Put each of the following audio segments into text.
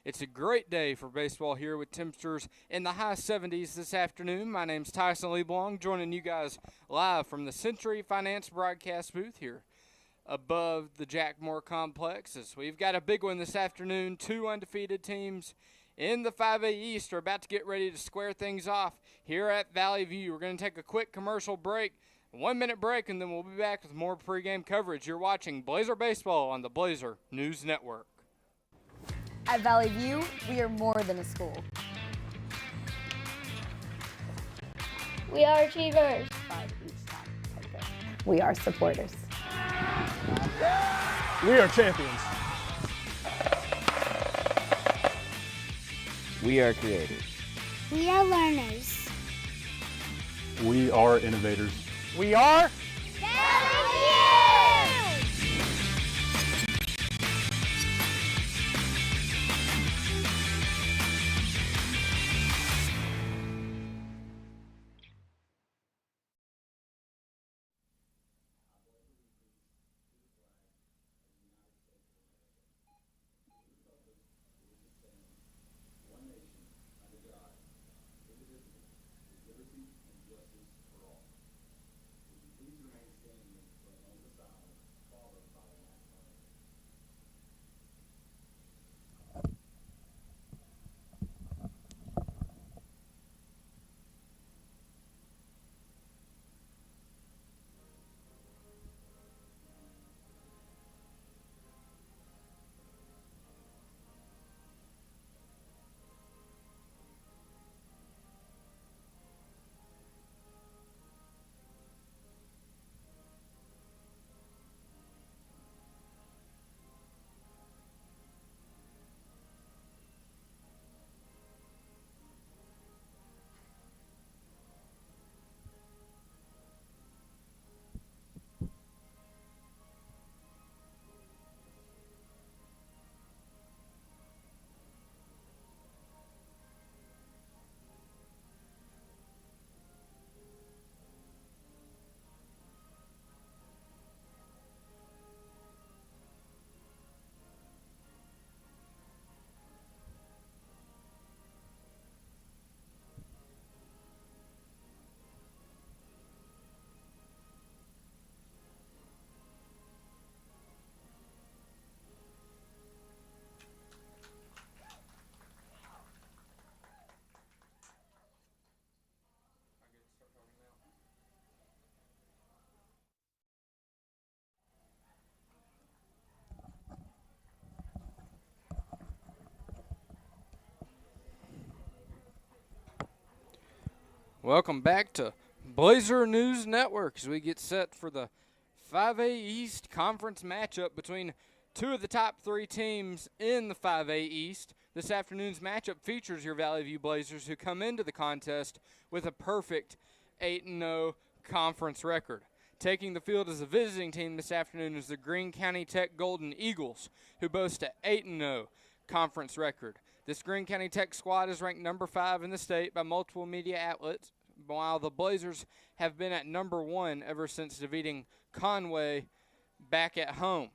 It's a great day for baseball here with temperatures in the high 70s this afternoon. My name's Tyson LeBlanc, joining you guys live from the Century Finance broadcast booth here above the Jack Moore Complex. As we've got a big one this afternoon. Two undefeated teams in the 5A East are about to get ready to square things off here at Valley View. We're going to take a quick commercial break, 1 minute break, and then we'll be back with more pregame coverage. You're watching Blazer Baseball on the Blazer News Network. At Valley View, we are more than a school. We are achievers. We are supporters. We are champions. We are creators. We are learners. We are innovators. We are Welcome back to Blazer News Network as we get set for the 5A East Conference matchup between two of the top three teams in the 5A East. This afternoon's matchup features your Valley View Blazers, who come into the contest with a perfect 8-0 conference record. Taking the field as a visiting team this afternoon is the Greene County Tech Golden Eagles, who boast an 8-0 conference record. This Greene County Tech squad is ranked number 5 in the state by multiple media outlets, while the Blazers have been at number 1 ever since defeating Conway back at home.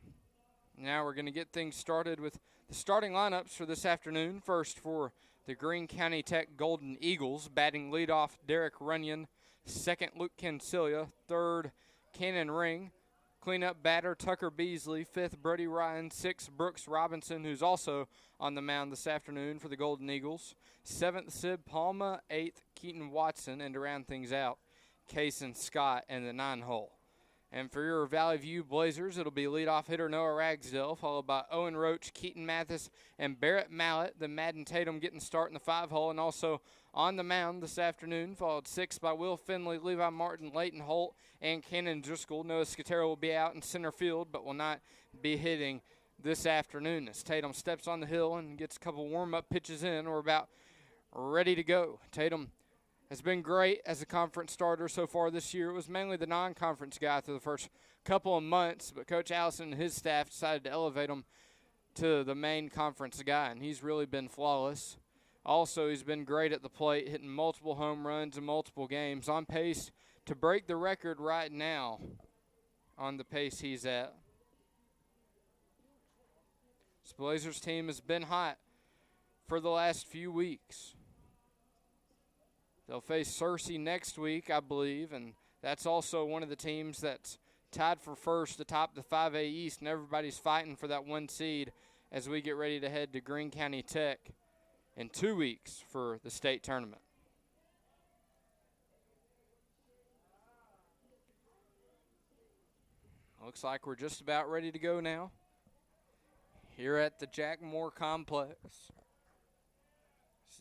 Now we're going to get things started with the starting lineups for this afternoon. First for the Greene County Tech Golden Eagles, batting leadoff Derek Runyon, second Luke Cancilia, third Cannon Ring, cleanup batter Tucker Beasley, fifth Brody Ryan, sixth Brooks Robinson, who's also on the mound this afternoon for the Golden Eagles, seventh Sid Palma, eighth Keaton Watson, and to round things out, Kason Scott in the 9-hole. And for your Valley View Blazers, it'll be leadoff hitter Noah Ragsdale, followed by Owen Roach, Keaton Mathis, and Barrett Mallett. The Madden Tatum getting start in the 5-hole, and also on the mound this afternoon, followed sixth by Will Finley, Levi Martin, Leighton Holt, and Cannon Driscoll. Noah Scatero will be out in center field, but will not be hitting this afternoon as Tatum steps on the hill and gets a couple warm-up pitches in. We're about ready to go. Tatum has been great as a conference starter so far this year. It was mainly the non-conference guy through the first couple of months, but Coach Allison and his staff decided to elevate him to the main conference guy, and he's really been flawless. Also, he's been great at the plate, hitting multiple home runs in multiple games, on pace to break the record right now on the pace he's at. This Blazers team has been hot for the last few weeks. They'll face Searcy next week, I believe, and that's also one of the teams that's tied for first atop the 5A East, and everybody's fighting for that 1 seed as we get ready to head to Greene County Tech in 2 weeks for the state tournament. Looks like we're just about ready to go now here at the Jack Moore Complex.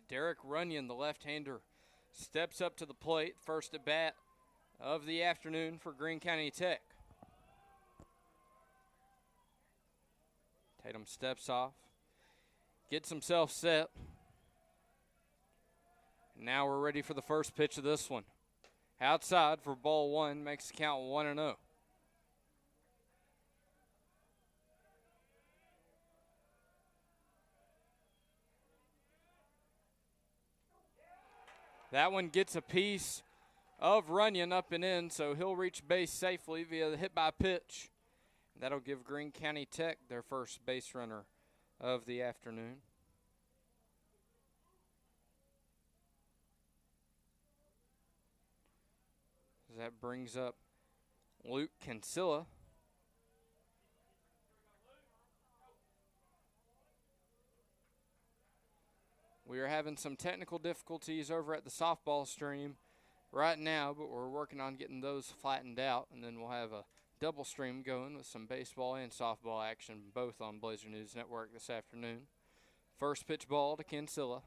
Derek Runyon, the left-hander, steps up to the plate, first at bat of the afternoon for Greene County Tech. Tatum steps off, gets himself set. Now we're ready for the first pitch of this one. Outside for ball 1, makes the count 1-0. That one gets a piece of Runyon up and in, so he'll reach base safely via the hit by pitch. That'll give Greene County Tech their first base runner of the afternoon. That brings up Luke Kinsella. We are having some technical difficulties over at the softball stream right now, but we're working on getting those flattened out, and then we'll have a double stream going with some baseball and softball action, both on Blazer News Network this afternoon. First pitch ball to Kinsella.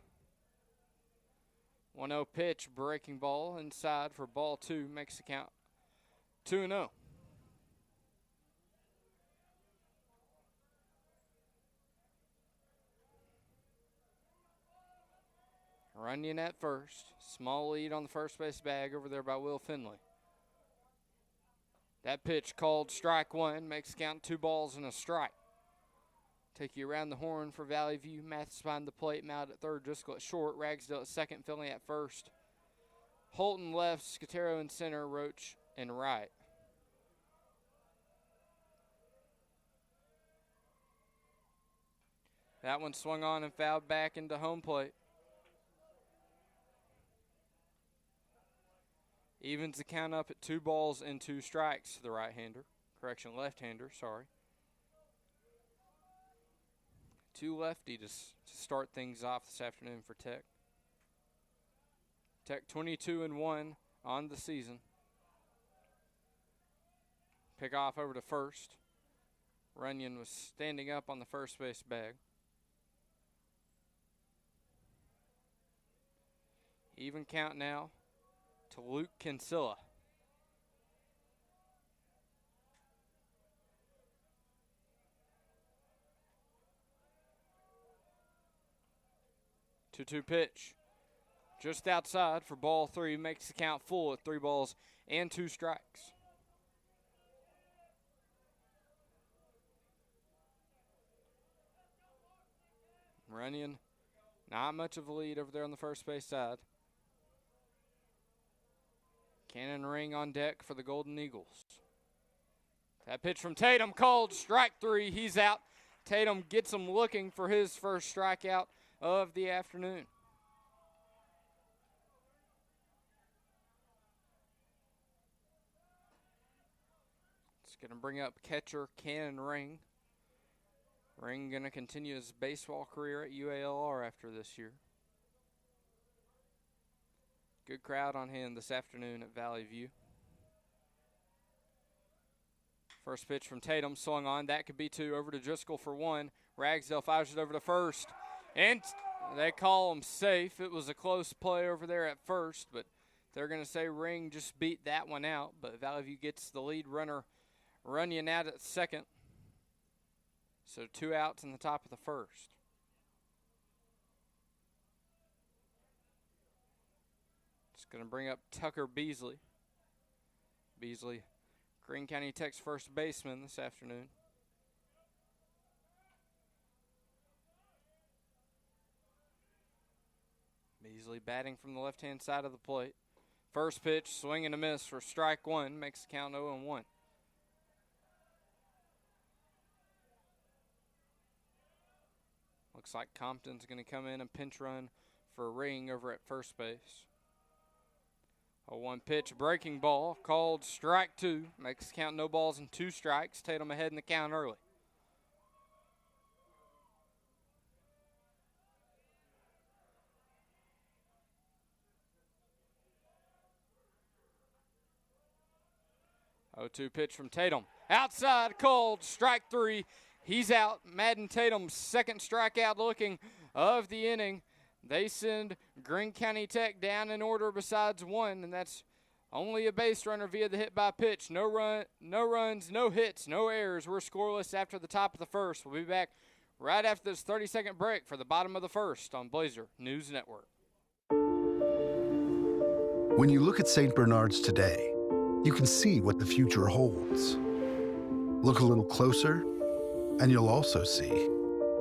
1-0 pitch, breaking ball inside for ball 2, makes the count 2-0. Runyon at first. Small lead on the first base bag over there by Will Finley. That pitch called strike 1, makes the count 2 balls and a strike. Take you around the horn for Valley View. Mathis behind the plate, Mount at third, Driscoll at short, Ragsdale at second, Finley at first. Holton left, Scatero in center, Roach in right. That one swung on and fouled back into home plate. Evens the count up at 2 balls and 2 strikes to the right-hander. Correction, left-hander, sorry. 2 lefty to start things off this afternoon for Tech. Tech 22-1 on the season. Pick off over to first. Runyon was standing up on the first base bag. Even count now to Luke Kinsella. Two-two pitch. Just outside for ball 3, makes the count full at 3 balls and 2 strikes. Runyon, not much of a lead over there on the first base side. Cannon Ring on deck for the Golden Eagles. That pitch from Tatum called strike 3. He's out. Tatum gets him looking for his first strikeout of the afternoon. It's going to bring up catcher Cannon Ring. Ring going to continue his baseball career at UALR after this year. Good crowd on hand this afternoon at Valley View. First pitch from Tatum swung on. That could be 2. Over to Driscoll for 1. Ragsdale fires it over to first. And they call him safe. It was a close play over there at first, but they're going to say Ring just beat that one out. But Valley View gets the lead runner Runyon out at second. So 2 outs in the top of the first. It's going to bring up Tucker Beasley. Beasley, Greene County Tech's first baseman this afternoon. Beasley batting from the left-hand side of the plate. First pitch, swing and a miss for strike 1, makes the count 0-1. Looks like Compton's going to come in and pinch run for Ring over at first base. A 1-pitch breaking ball called strike 2. Makes the count no balls and 2 strikes. Tatum ahead in the count early. Oh, 2 pitch from Tatum. Outside, called, strike 3. He's out. Madden Tatum's second strikeout looking of the inning. They send Greene County Tech down in order besides 1, and that's only a base runner via the hit by pitch. No runs, no hits, no errors. We're scoreless after the top of the first. We'll be back right after this 30-second break for the bottom of the first on Blazer News Network. When you look at St. Bernard's today, you can see what the future holds. Look a little closer, and you'll also see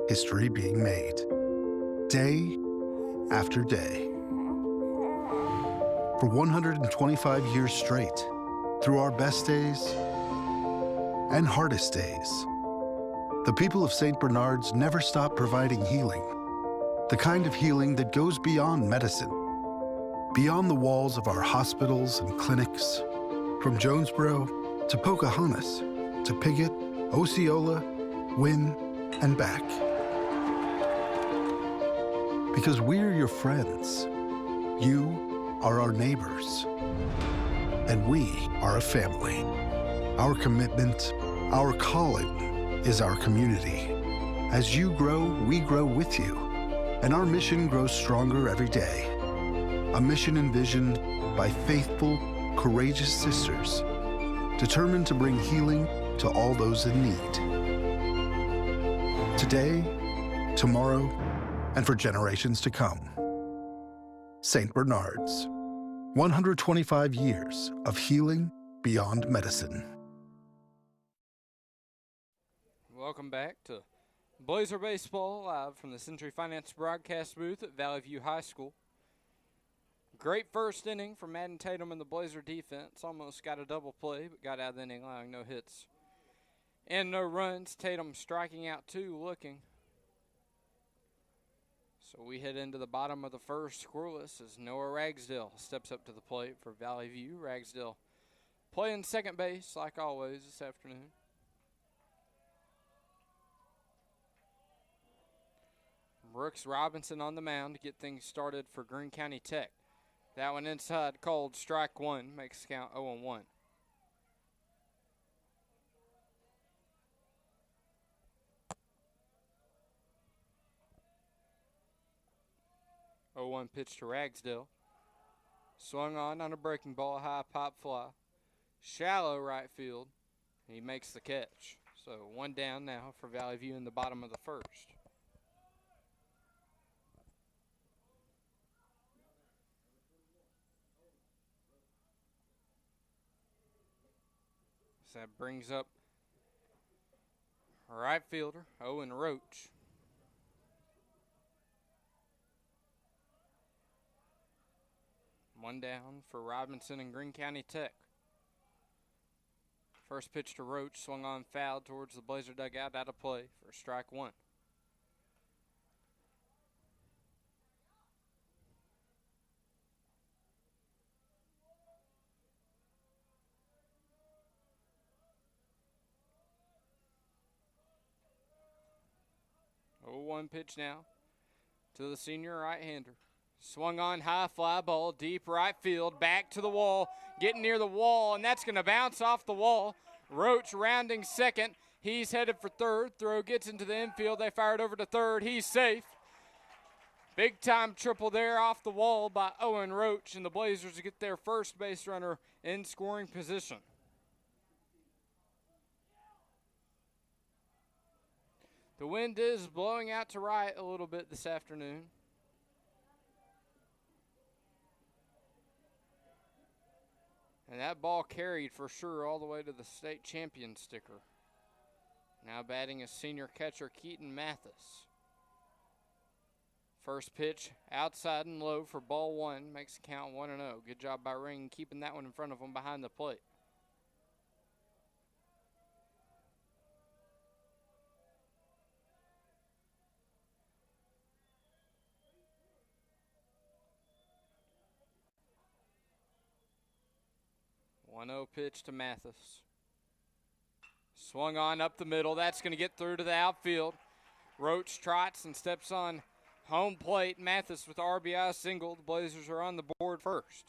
history being made, day after day. For 125 years straight, through our best days and hardest days, the people of St. Bernard's never stop providing healing, the kind of healing that goes beyond medicine, beyond the walls of our hospitals and clinics, from Jonesboro to Pocahontas to Piggott, Osceola, Wynn, and back. Because we're your friends. You are our neighbors. And we are a family. Our commitment, our calling is our community. As you grow, we grow with you. And our mission grows stronger every day. A mission envisioned by faithful, courageous sisters, determined to bring healing to all those in need. Today, tomorrow, and for generations to come. St. Bernard's, 125 years of healing beyond medicine. Welcome back to Blazer Baseball, live from the Century Finance broadcast booth at Valley View High School. Great first inning from Madden Tatum and the Blazer defense. Almost got a double play, but got out of the inning allowing no hits and no runs. Tatum striking out 2, looking. So we head into the bottom of the first scoreless as Noah Ragsdale steps up to the plate for Valley View. Ragsdale playing second base like always this afternoon. Brooks Robinson on the mound to get things started for Greene County Tech. That one inside, called strike 1, makes the count 0-1. Oh, 1 pitch to Ragsdale. Swung on a breaking ball, high pop fly. Shallow right field. He makes the catch. So 1 down now for Valley View in the bottom of the first. So that brings up right fielder Owen Roach. One down for Robinson and Greene County Tech. First pitch to Roach, swung on foul towards the Blazer dugout, out of play for strike 1. Oh, 1 pitch now to the senior right-hander. Swung on high fly ball, deep right field, back to the wall, getting near the wall, and that's going to bounce off the wall. Roach rounding second. He's headed for third. Throw gets into the infield. They fire it over to third. He's safe. Big time triple there off the wall by Owen Roach, and the Blazers get their first base runner in scoring position. The wind is blowing out to right a little bit this afternoon. And that ball carried for sure all the way to the state champion sticker. Now batting is senior catcher Keaton Mathis. First pitch outside and low for ball 1. Makes the count 1-0. Good job by Ring keeping that one in front of him behind the plate. 1-0 pitch to Mathis. Swung on up the middle. That's going to get through to the outfield. Roach trots and steps on home plate. Mathis with RBI single. The Blazers are on the board first.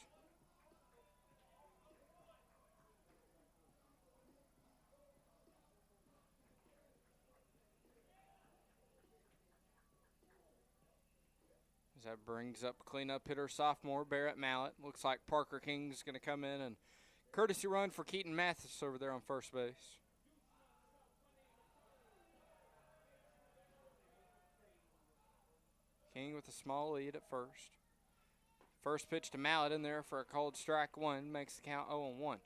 As that brings up cleanup hitter sophomore Barrett Mallett. Looks like Parker King's going to come in and courtesy run for Keaton Mathis over there on first base. King with a small lead at first. First pitch to Mallett in there for a called strike one. Makes the count 0-1.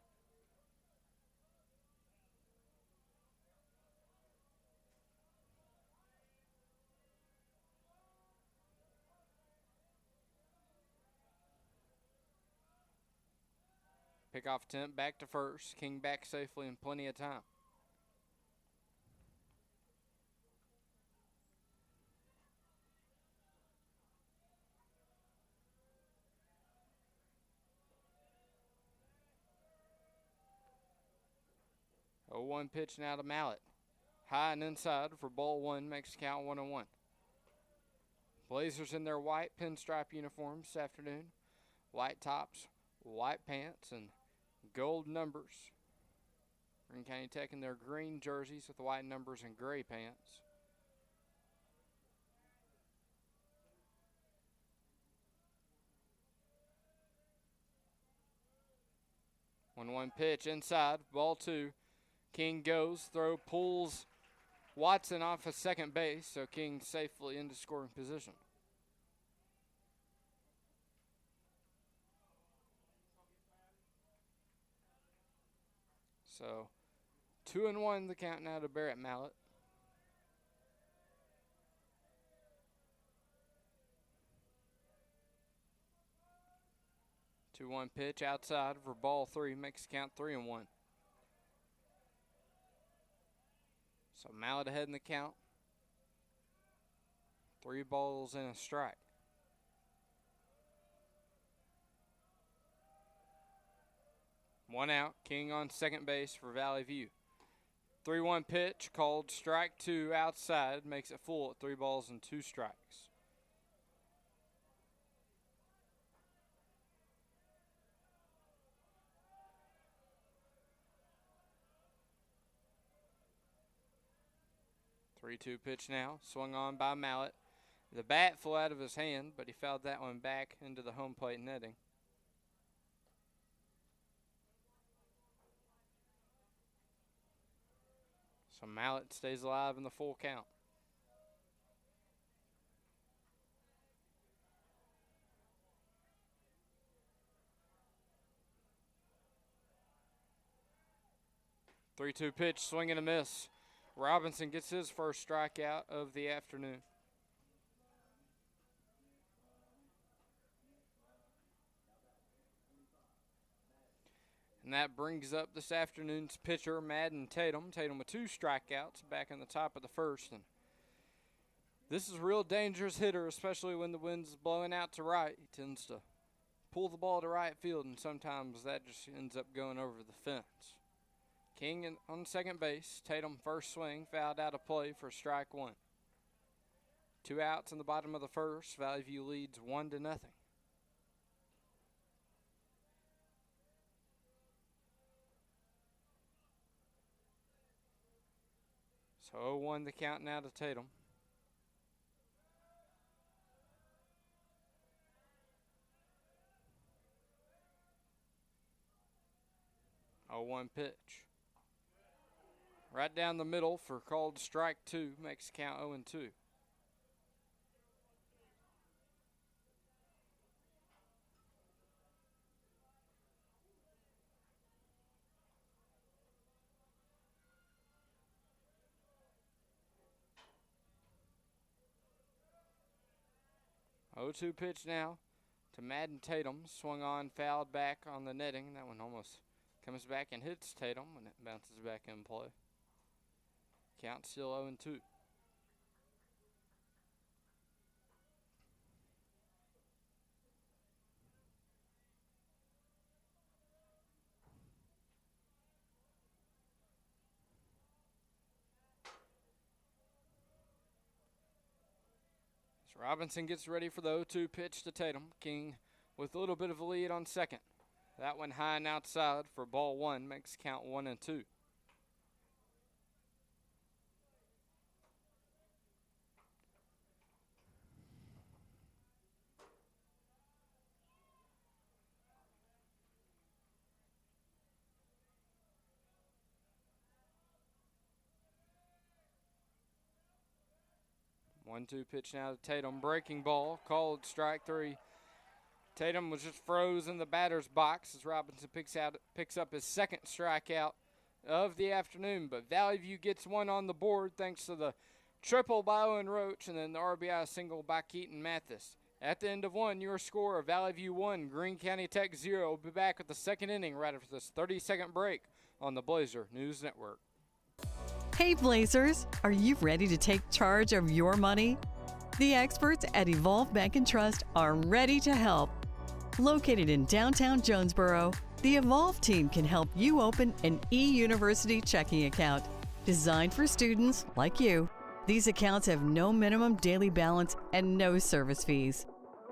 Pickoff attempt back to first. King back safely in plenty of time. A 1 pitch now to Mallett. High and inside for ball one. Makes the count 1-1. Blazers in their white pinstripe uniforms this afternoon. White tops, white pants, and gold numbers. Greene County Tech in their green jerseys with the white numbers and gray pants. One pitch inside, ball two. King goes, throw pulls Watson off of second base, so King safely into scoring position. So 2-1 the count now to Barrett Mallett. Two 1 pitch outside for ball three, makes the count 3-1. So Mallett ahead in the count. 3 balls and a strike. One out. King on second base for Valley View. 3-1 pitch called strike two outside. Makes it full at 3 balls and 2 strikes. Three-two pitch now. Swung on by Mallett. The bat flew out of his hand, but he fouled that one back into the home plate netting. So Mallett stays alive in the full count. Three-two pitch, swing and a miss. Robinson gets his first strikeout of the afternoon. And that brings up this afternoon's pitcher, Madden Tatum. Tatum with 2 strikeouts back in the top of the first. And this is a real dangerous hitter, especially when the wind's blowing out to right. He tends to pull the ball to right field, and sometimes that just ends up going over the fence. King on second base. Tatum first swing, fouled out of play for strike one. 2 outs in the bottom of the first. Valley View leads 1-0. So 0-1 the count now to Tatum. Oh, 1 pitch. Right down the middle for called strike two. Makes the count 0-2. Oh, 2 pitch now to Madden Tatum. Swung on, fouled back on the netting. That one almost comes back and hits Tatum when it bounces back in play. Count still 0-2. So Robinson gets ready for the 0-2 pitch to Tatum. King with a little bit of a lead on second. That one high and outside for ball one, makes count 1-2. One-two pitch now to Tatum. Breaking ball, called strike three. Tatum was just froze in the batter's box as Robinson picks up his second strikeout of the afternoon. But Valley View gets one on the board thanks to the triple by Owen Roach and then the RBI single by Keaton Mathis. At the end of one, your score of Valley View 1, Greene County Tech 0. We'll be back with the second inning right after this 30-second break on the Blazer News Network. Hey Blazers, are you ready to take charge of your money? The experts at Evolve Bank and Trust are ready to help. Located in downtown Jonesboro, the Evolve team can help you open an eUniversity checking account designed for students like you. These accounts have no minimum daily balance and no service fees.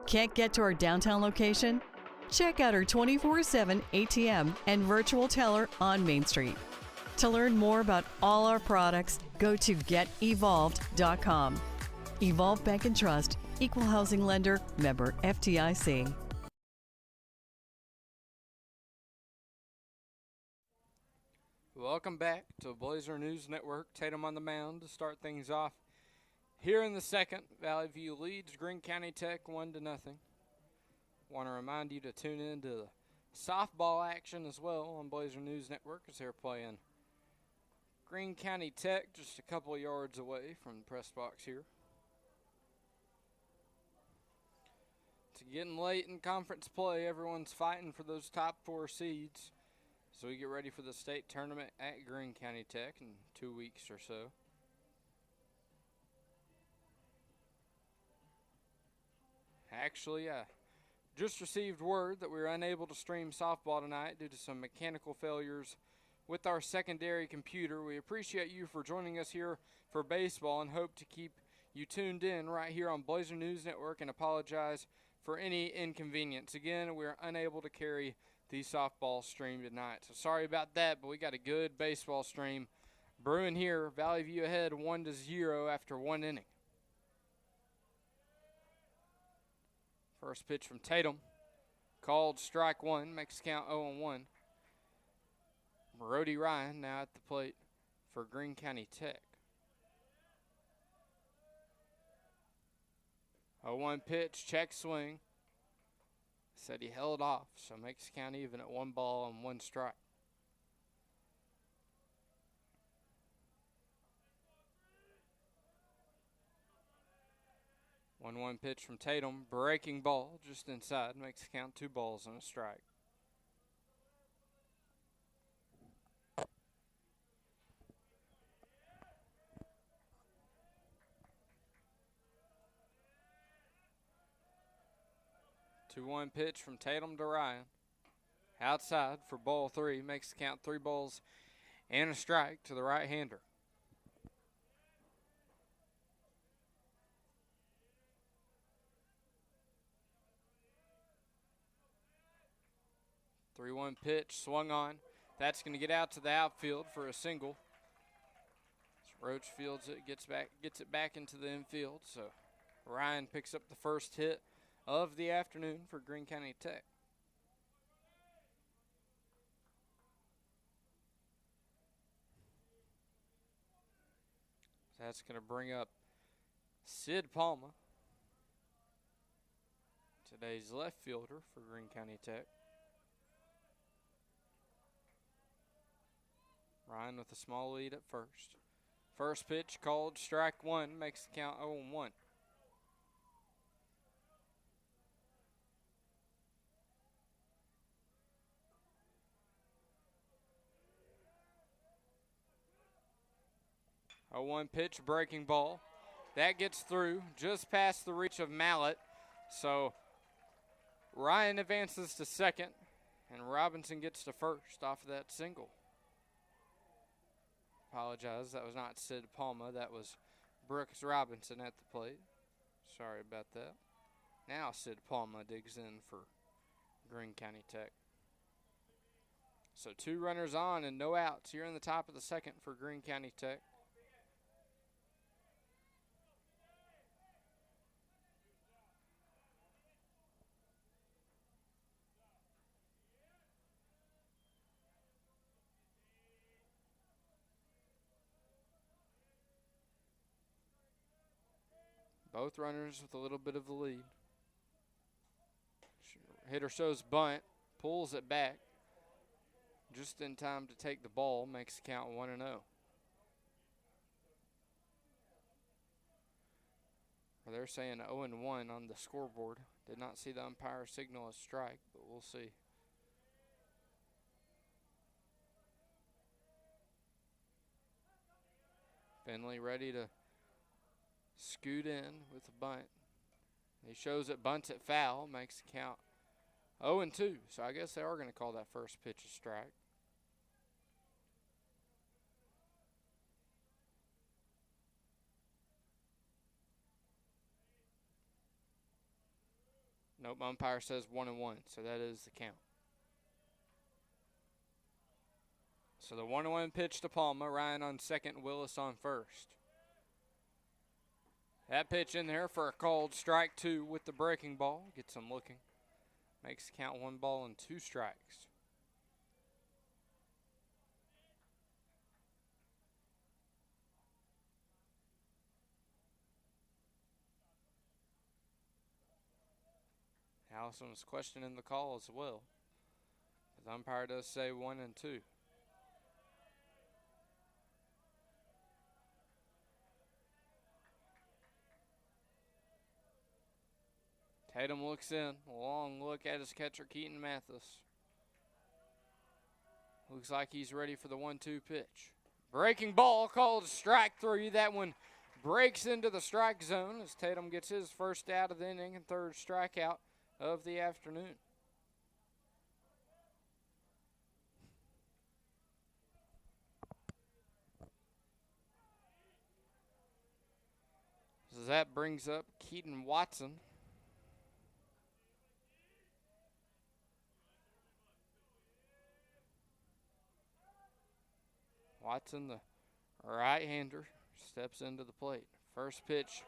Can't get to our downtown location? Check out our 24/7 ATM and virtual teller on Main Street. To learn more about all our products, go to getevolved.com. Evolve Bank and Trust, Equal Housing Lender, member FDIC. Welcome back to Blazer News Network. Tatum on the mound to start things off. Here in the second, Valley View leads Greene County Tech 1-0. Want to remind you to tune in to the softball action as well on Blazer News Network as they're playing Greene County Tech just a couple yards away from the press box here. It's getting late in conference play. Everyone's fighting for those top 4 seeds. So we get ready for the state tournament at Greene County Tech in 2 weeks or so. Actually, I just received word that we were unable to stream softball tonight due to some mechanical failures with our secondary computer. We appreciate you for joining us here for baseball and hope to keep you tuned in right here on Blazer News Network and apologize for any inconvenience. Again, we are unable to carry the softball stream tonight. So sorry about that, but we got a good baseball stream brewing here. Valley View ahead 1-0 after 1 inning. First pitch from Tatum. Called strike one, makes count 0-1. Brody Ryan now at the plate for Greene County Tech. 0-1 pitch, check swing. Said he held off, so makes count even at 1 ball and 1 strike. One pitch from Tatum, breaking ball just inside, makes count 2 balls and a strike. Two-one pitch from Tatum to Ryan. Outside for ball 3, makes the count 3 balls and a strike to the right-hander. Three-one pitch swung on. That's going to get out to the outfield for a single. Roach fields it, gets it back into the infield. So Ryan picks up the first hit of the afternoon for Greene County Tech. So that's going to bring up Sid Palma, today's left fielder for Greene County Tech. Ryan with a small lead at first. First pitch called strike one, makes the count 0-1. A 1 pitch breaking ball. That gets through just past the reach of Mallet. So Ryan advances to second, and Robinson gets to first off of that single. Apologize, that was not Sid Palma. That was Brooks Robinson at the plate. Sorry about that. Now Sid Palma digs in for Greene County Tech. So 2 runners on and no outs here in the top of the second for Greene County Tech. Both runners with a little bit of the lead. Hitter shows bunt, pulls it back just in time to take the ball, makes the count 1-0. They're saying 0-1 on the scoreboard. Did not see the umpire signal a strike, but we'll see. Finley ready to scoot in with a bunt. He shows it, bunts it foul, makes the count 0-2. So I guess they are going to call that first pitch a strike. Nope, umpire says 1-1, so that is the count. So the 1-1 pitch to Palma, Ryan on second, Willis on first. That pitch in there for a called strike 2 with the breaking ball. Gets him looking. Makes the count 1 ball and 2 strikes. Allison was questioning the call as well. The umpire does say 1-2. Tatum looks in. A long look at his catcher, Keaton Mathis. Looks like he's ready for the 1-2 pitch. Breaking ball called strike 3. That one breaks into the strike zone as Tatum gets his first out of the inning and third strikeout of the afternoon. So that brings up Keaton Watson. Watson, the right-hander, steps into the plate. First pitch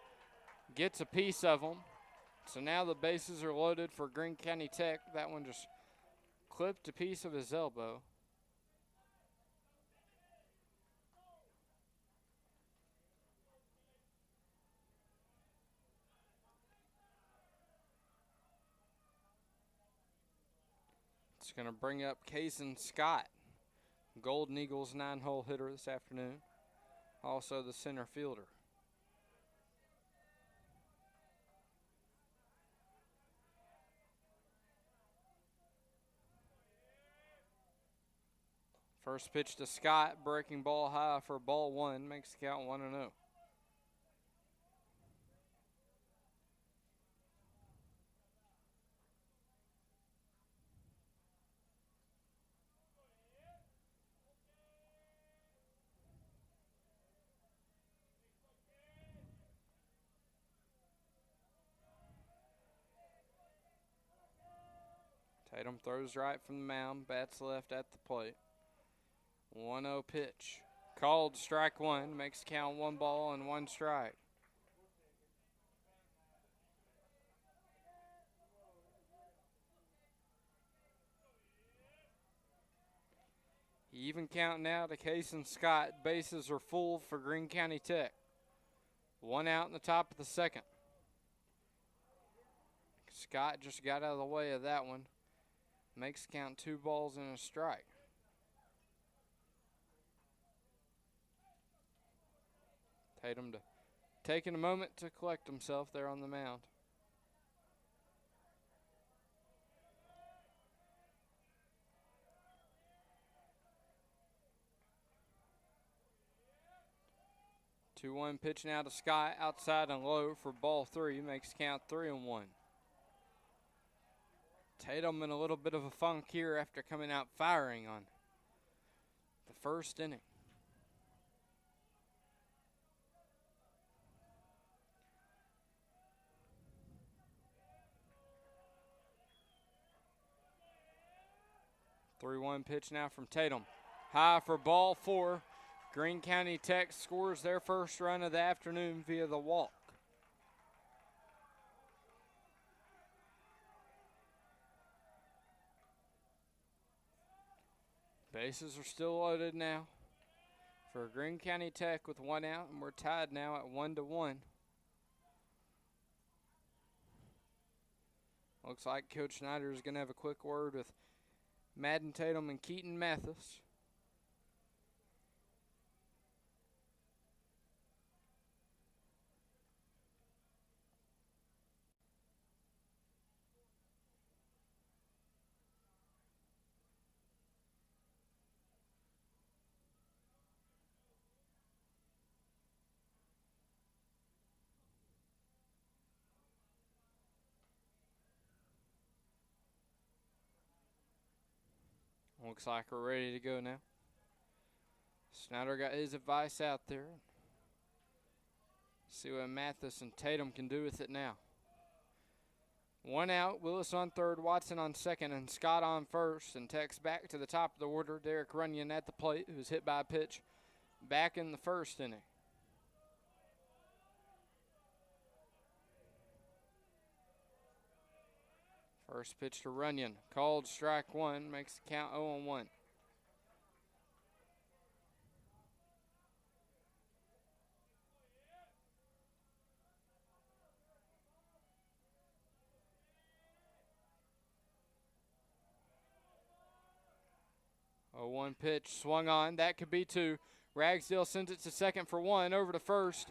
gets a piece of him. So now the bases are loaded for Greene County Tech. That one just clipped a piece of his elbow. It's going to bring up Kaysen Scott, Golden Eagles 9-hole hitter this afternoon. Also the center fielder. First pitch to Scott, breaking ball high for ball 1, makes the count 1-0. Tatum throws right from the mound, bats left at the plate. 1-0 pitch. Called strike 1, makes the count 1 ball and 1 strike. Even count now to Kaysen Scott. Bases are full for Greene County Tech. 1 out in the top of the second. Scott just got out of the way of that one. Makes the count 2 balls and a strike. Tatum taking a moment to collect himself there on the mound. The 2-1 pitch now to Scott, outside and low for ball 3, makes count 3-1. Tatum in a little bit of a funk here after coming out firing on the first inning. 3-1 pitch now from Tatum. High for ball 4. Greene County Tech scores their first run of the afternoon via the walk. Bases are still loaded now for Greene County Tech with 1 out, and we're tied now at 1-1. Looks like Coach Snyder is going to have a quick word with Madden Tatum and Keaton Mathis. Looks like we're ready to go now. Snyder got his advice out there. See what Mathis and Tatum can do with it now. 1 out, Willis on third, Watson on second, and Scott on first. And Tech's back to the top of the order. Derek Runyon at the plate, who was hit by a pitch back in the first inning. First pitch to Runyon, called strike 1, makes the count 0-1. A 1 pitch swung on, that could be 2. Ragsdale sends it to second for 1, over to first.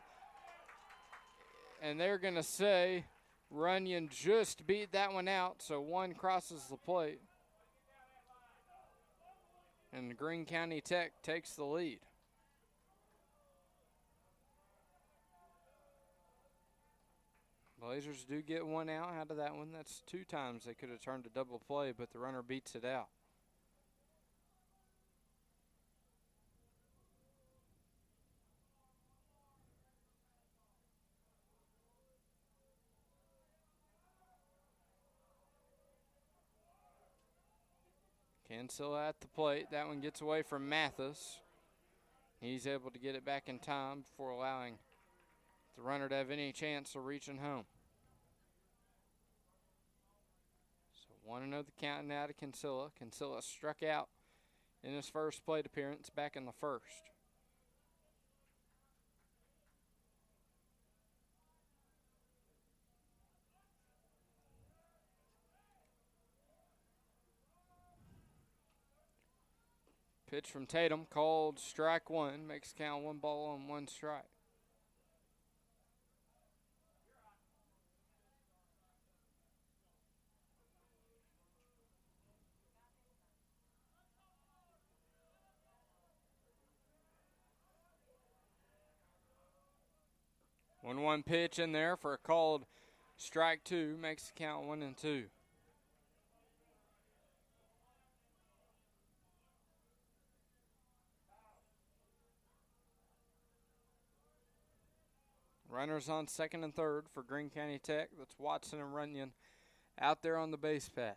And they're going to say Runyon just beat that one out, so 1 crosses the plate. And Greene County Tech takes the lead. Blazers do get 1 out of that one. That's 2 times they could have turned a double play, but the runner beats it out. Kinsella at the plate. That one gets away from Mathis. He's able to get it back in time before allowing the runner to have any chance of reaching home. So 1-0 the count now to Kinsella. Kinsella struck out in his first plate appearance back in the first. Pitch from Tatum, called strike 1, makes count 1 ball and 1 strike. One pitch in there for a called strike 2, makes the count 1-2. Runners on second and third for Greene County Tech. That's Watson and Runyon out there on the base path.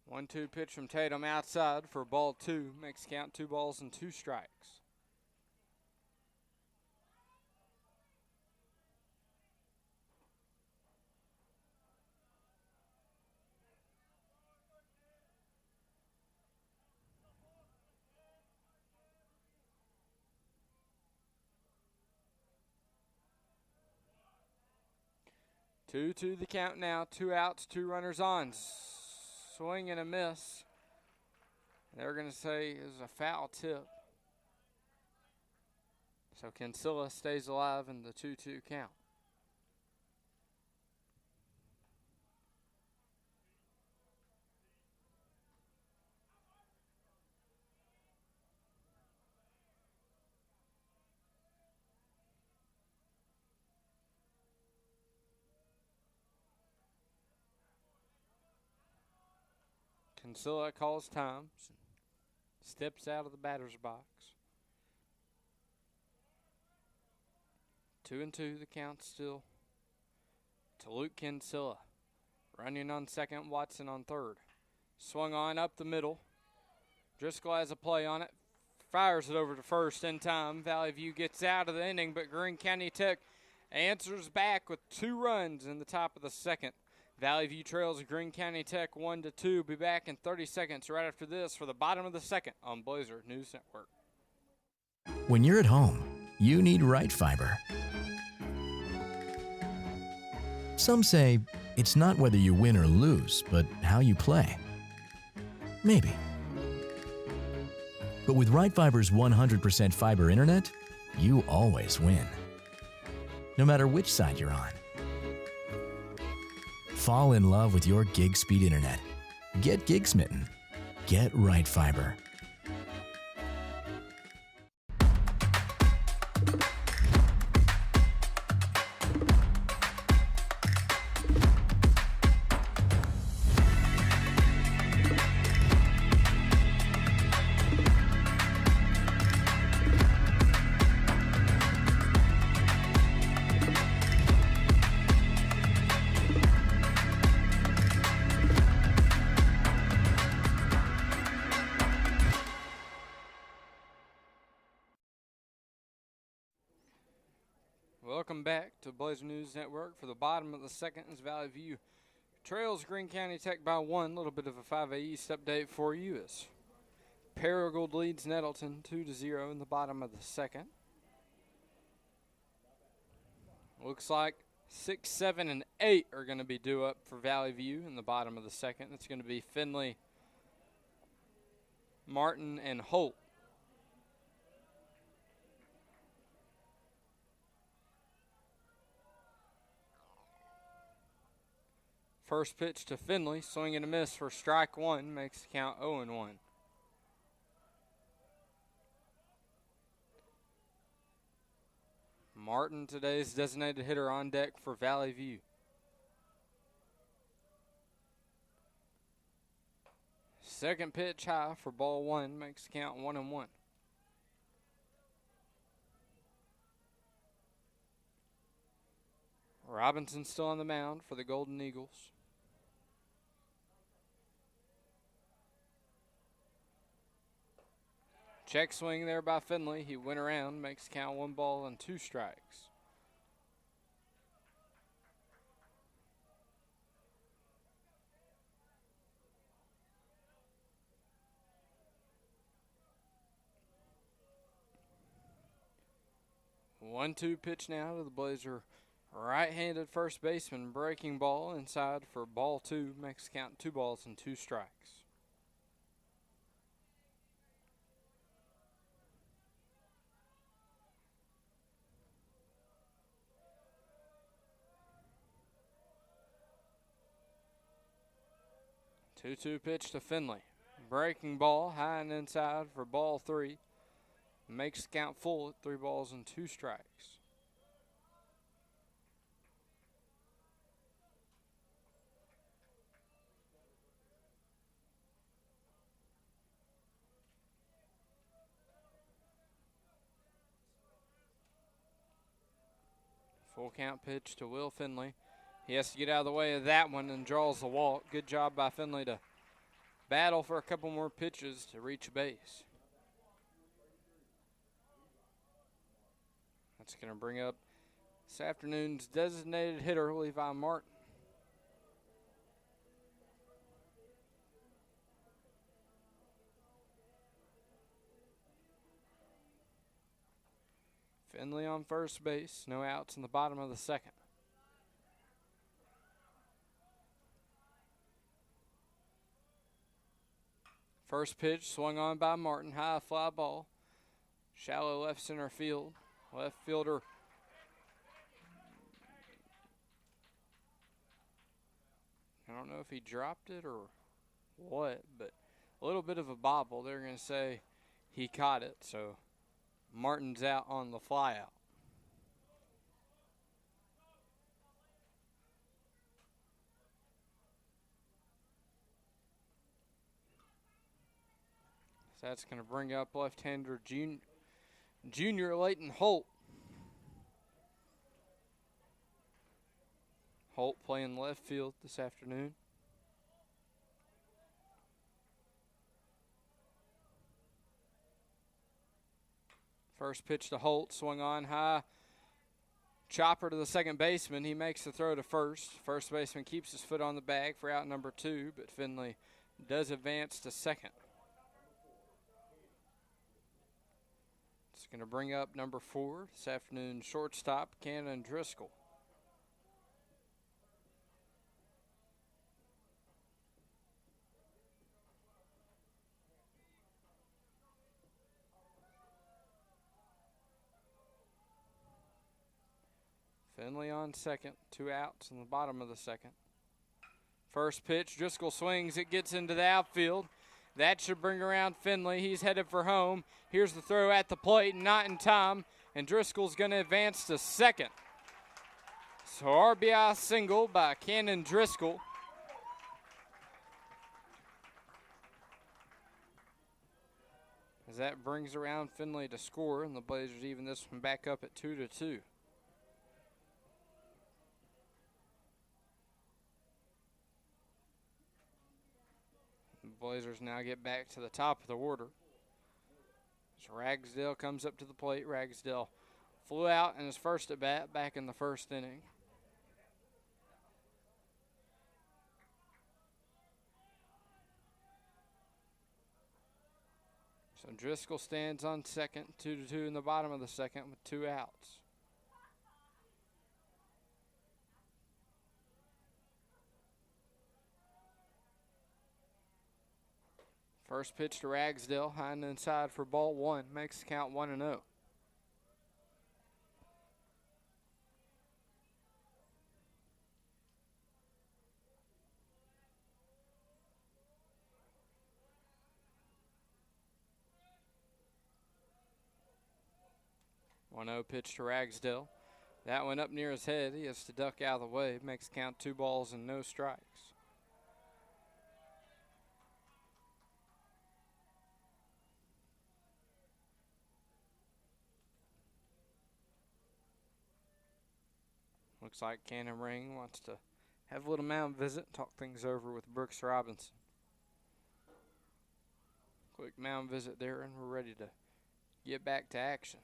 1-2 pitch from Tatum outside for ball 2. Makes count 2 balls and 2 strikes. Two to the count now. 2 outs, 2 runners on. Swing and a miss. They're going to say it was a foul tip. So Kinsella stays alive in the 2-2 count. Kinsella calls time, steps out of the batter's box. 2-2 the count still to Luke Kinsella. Running on second, Watson on third. Swung on up the middle. Driscoll has a play on it. Fires it over to first in time. Valley View gets out of the inning, but Greene County Tech answers back with 2 runs in the top of the second. Valley View trails Greene County Tech 1-2. Be back in 30 seconds right after this for the bottom of the second on Blazer News Network. When you're at home, you need right fiber. Some say it's not whether you win or lose, but how you play. Maybe. But with Right Fiber's 100% fiber internet, you always win. No matter which side you're on. Fall in love with your gig speed internet. Get gig smitten. Get Right Fiber. Welcome back to Blazer News Network. For the bottom of the second is Valley View trails Greene County Tech by 1. A little bit of a 5A East update for you as Paragould leads Nettleton 2-0 in the bottom of the second. Looks like 6, 7, and 8 are going to be due up for Valley View in the bottom of the second. It's going to be Finley, Martin, and Holt. First pitch to Finley, swing and a miss for strike 1, makes the count 0-1. Martin, today's designated hitter, on deck for Valley View. Second pitch high for ball 1, makes the count 1-1. Robinson still on the mound for the Golden Eagles. Check swing there by Finley. He went around, makes count 1 ball and 2 strikes. One-two pitch now to the Blazer right-handed first baseman, breaking ball inside for ball 2, makes count 2 balls and 2 strikes. Two-two pitch to Finley. Breaking ball, high and inside for ball 3. Makes count full at 3 balls and 2 strikes. Full count pitch to Will Finley. He has to get out of the way of that one and draws the walk. Good job by Finley to battle for a couple more pitches to reach base. That's going to bring up this afternoon's designated hitter, Levi Martin. Finley on first base, no outs in the bottom of the second. First pitch swung on by Martin, high fly ball, shallow left center field. Left fielder I don't know if he dropped it or what, but a little bit of a bobble. They're going to say he caught it, so Martin's out on the fly out. So that's going to bring up left-hander Junior Leighton Holt. Holt playing left field this afternoon. First pitch to Holt, swung on high. Chopper to the second baseman. He makes the throw to first. First baseman keeps his foot on the bag for out number 2, but Finley does advance to second. It's going to bring up number 4 this afternoon, shortstop Cannon Driscoll. Finley on second, 2 outs in the bottom of the second. First pitch, Driscoll swings, it gets into the outfield. That should bring around Finley. He's headed for home. Here's the throw at the plate, not in time, and Driscoll's going to advance to second. So RBI single by Cannon Driscoll. As that brings around Finley to score, and the Blazers even this one back up at 2-2. Blazers now get back to the top of the order. So Ragsdale comes up to the plate. Ragsdale flew out in his first at bat back in the first inning. So Driscoll stands on second, 2-2 in the bottom of the second with 2 outs. First pitch to Ragsdale, high and inside for ball 1. Makes the count 1-0. One-0 pitch to Ragsdale. That went up near his head. He has to duck out of the way. Makes the count 2 balls and no strikes. Looks like Cannon Ring wants to have a little mound visit, talk things over with Brooks Robinson. Quick mound visit there, and we're ready to get back to action.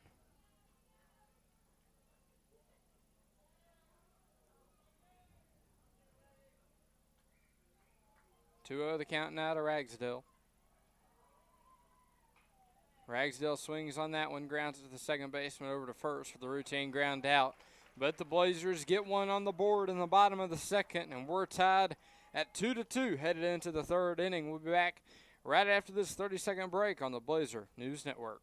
2-0 the count now to Ragsdale. Ragsdale swings on that one, grounds it to the second baseman over to first for the routine ground out. But the Blazers get one on the board in the bottom of the second, and we're tied at 2-2 headed into the third inning. We'll be back right after this 30-second break on the Blazer News Network.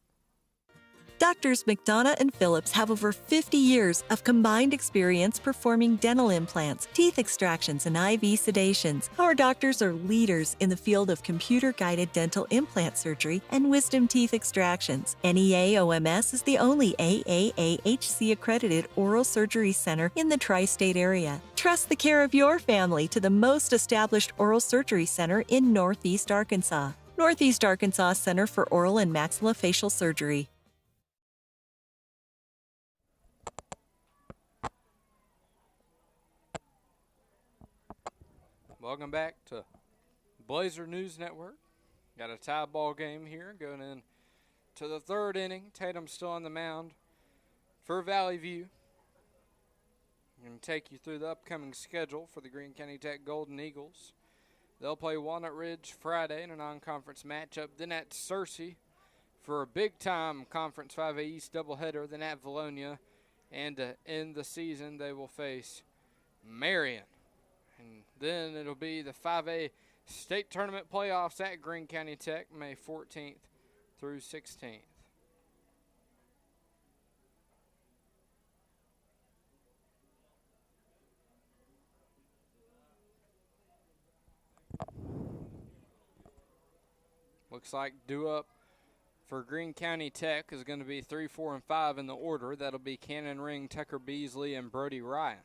Doctors McDonough and Phillips have over 50 years of combined experience performing dental implants, teeth extractions, and IV sedations. Our doctors are leaders in the field of computer-guided dental implant surgery and wisdom teeth extractions. NEA-OMS is the only AAAHC-accredited oral surgery center in the tri-state area. Trust the care of your family to the most established oral surgery center in Northeast Arkansas. Northeast Arkansas Center for Oral and Maxillofacial Surgery. Welcome back to Blazer News Network. Got a tie ball game here going in to the third inning. Tatum's still on the mound for Valley View. I'm going to take you through the upcoming schedule for the Greene County Tech Golden Eagles. They'll play Walnut Ridge Friday in a non-conference matchup. Then at Searcy for a big-time Conference 5A East doubleheader. Then at Valonia. And to end the season, they will face Marion. And then it'll be the 5A state tournament playoffs at Greene County Tech, May 14th through 16th. Looks like due up for Greene County Tech is going to be 3, 4, and 5 in the order. That'll be Cannon Ring, Tucker Beasley, and Brody Ryan.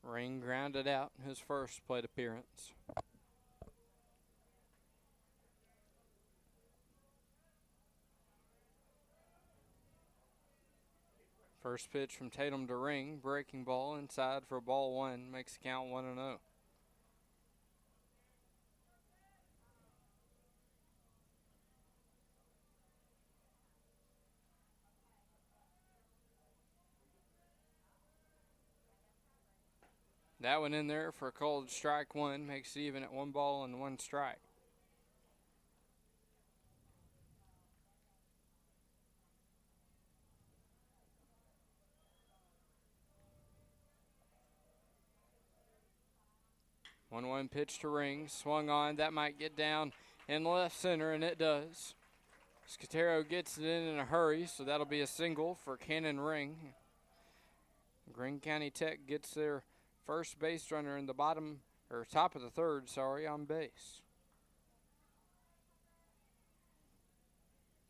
Ring grounded out in his first plate appearance. First pitch from Tatum to Ring, breaking ball inside for ball one, makes the count 1-0. That one in there for a called strike one, makes it even at 1-1 strike. One pitch to Ring, swung on. That might get down in left center, and it does. Scatero gets it in a hurry, so that'll be a single for Cannon Ring. Greene County Tech gets their first base runner in the top of the third, on base.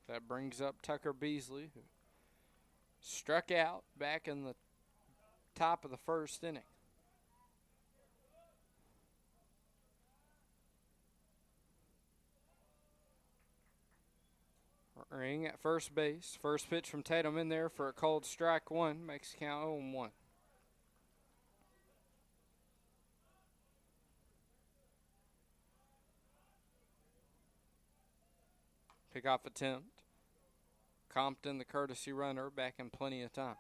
That brings up Tucker Beasley, who struck out back in the top of the first inning. Ring at first base. First pitch from Tatum in there for a called strike one. Makes the count 0-1. Pickoff attempt. Compton, the courtesy runner, back in plenty of time.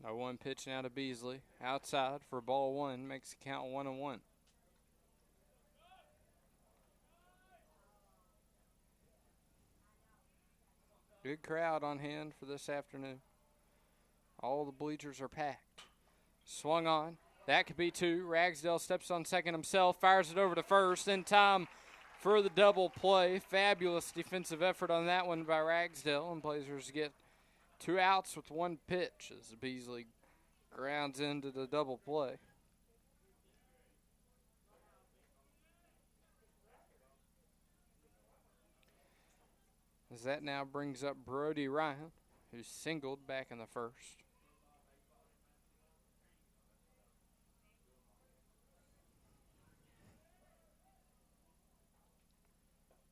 No one pitch now to Beasley. Outside for ball one. Makes the count 1-1. Good crowd on hand for this afternoon. All the bleachers are packed. Swung on. That could be two. Ragsdale steps on second himself. Fires it over to first. In time for the double play. Fabulous defensive effort on that one by Ragsdale. And Blazers get 2 outs with 1 pitch as Beasley grounds into the double play. As that now brings up Brody Ryan, who's singled back in the first.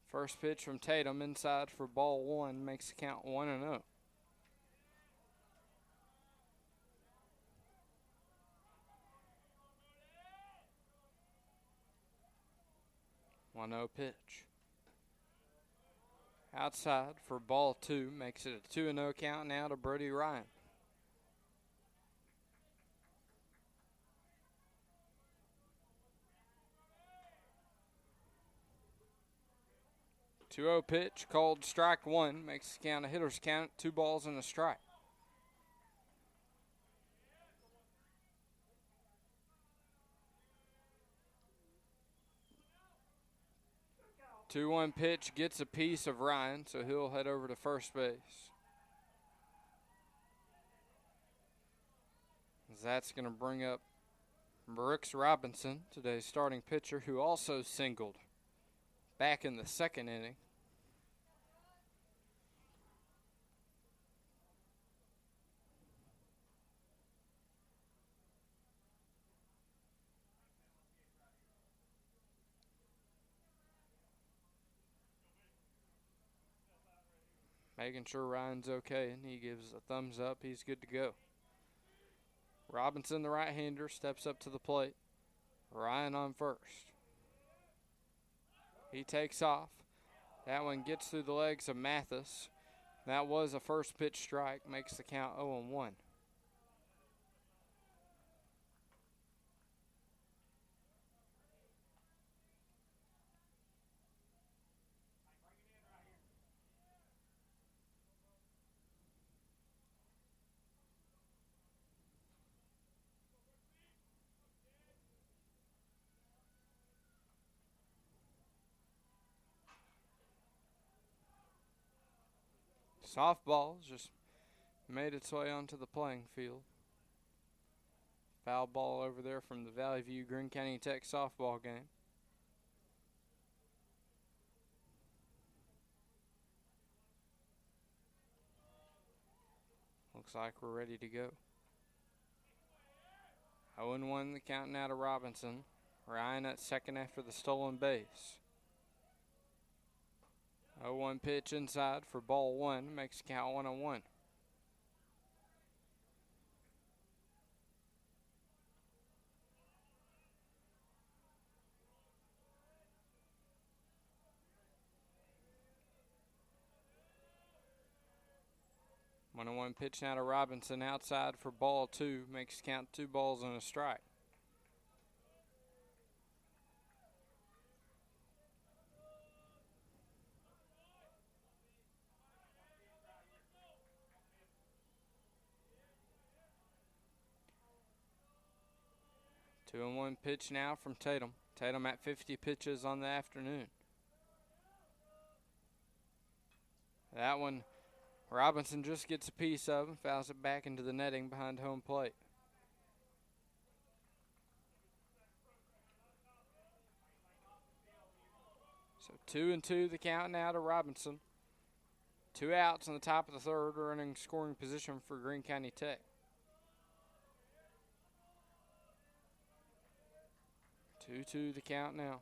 First pitch from Tatum inside for ball one, makes the count 1-0. One-0 pitch. Outside for ball two, makes it a 2-0 count now to Brody Ryan. Two-0 pitch, called strike one, makes the count a hitter's count, 2 balls and a strike. Two-one pitch gets a piece of Ryan, so he'll head over to first base. That's going to bring up Brooks Robinson, today's starting pitcher, who also singled back in the second inning. Making sure Ryan's okay, and he gives a thumbs up. He's good to go. Robinson, the right-hander, steps up to the plate. Ryan on first. He takes off. That one gets through the legs of Mathis. That was a first pitch strike, makes the count 0-1. Softball just made its way onto the playing field. Foul ball over there from the Valley View Greene County Tech softball game. Looks like we're ready to go. 0-1 the count now to Robinson. Ryan at second after the stolen base. 0-1 pitch inside for ball one, makes count 1-1. One and one pitch now to Robinson outside for ball two, makes count 2 balls and a strike. Two and one pitch now from Tatum. Tatum at 50 pitches on the afternoon. That one, Robinson just gets a piece of and fouls it back into the netting behind home plate. So 2-2 the count now to Robinson. 2 outs in the top of the third, running scoring position for Greene County Tech. 2-2 the count now.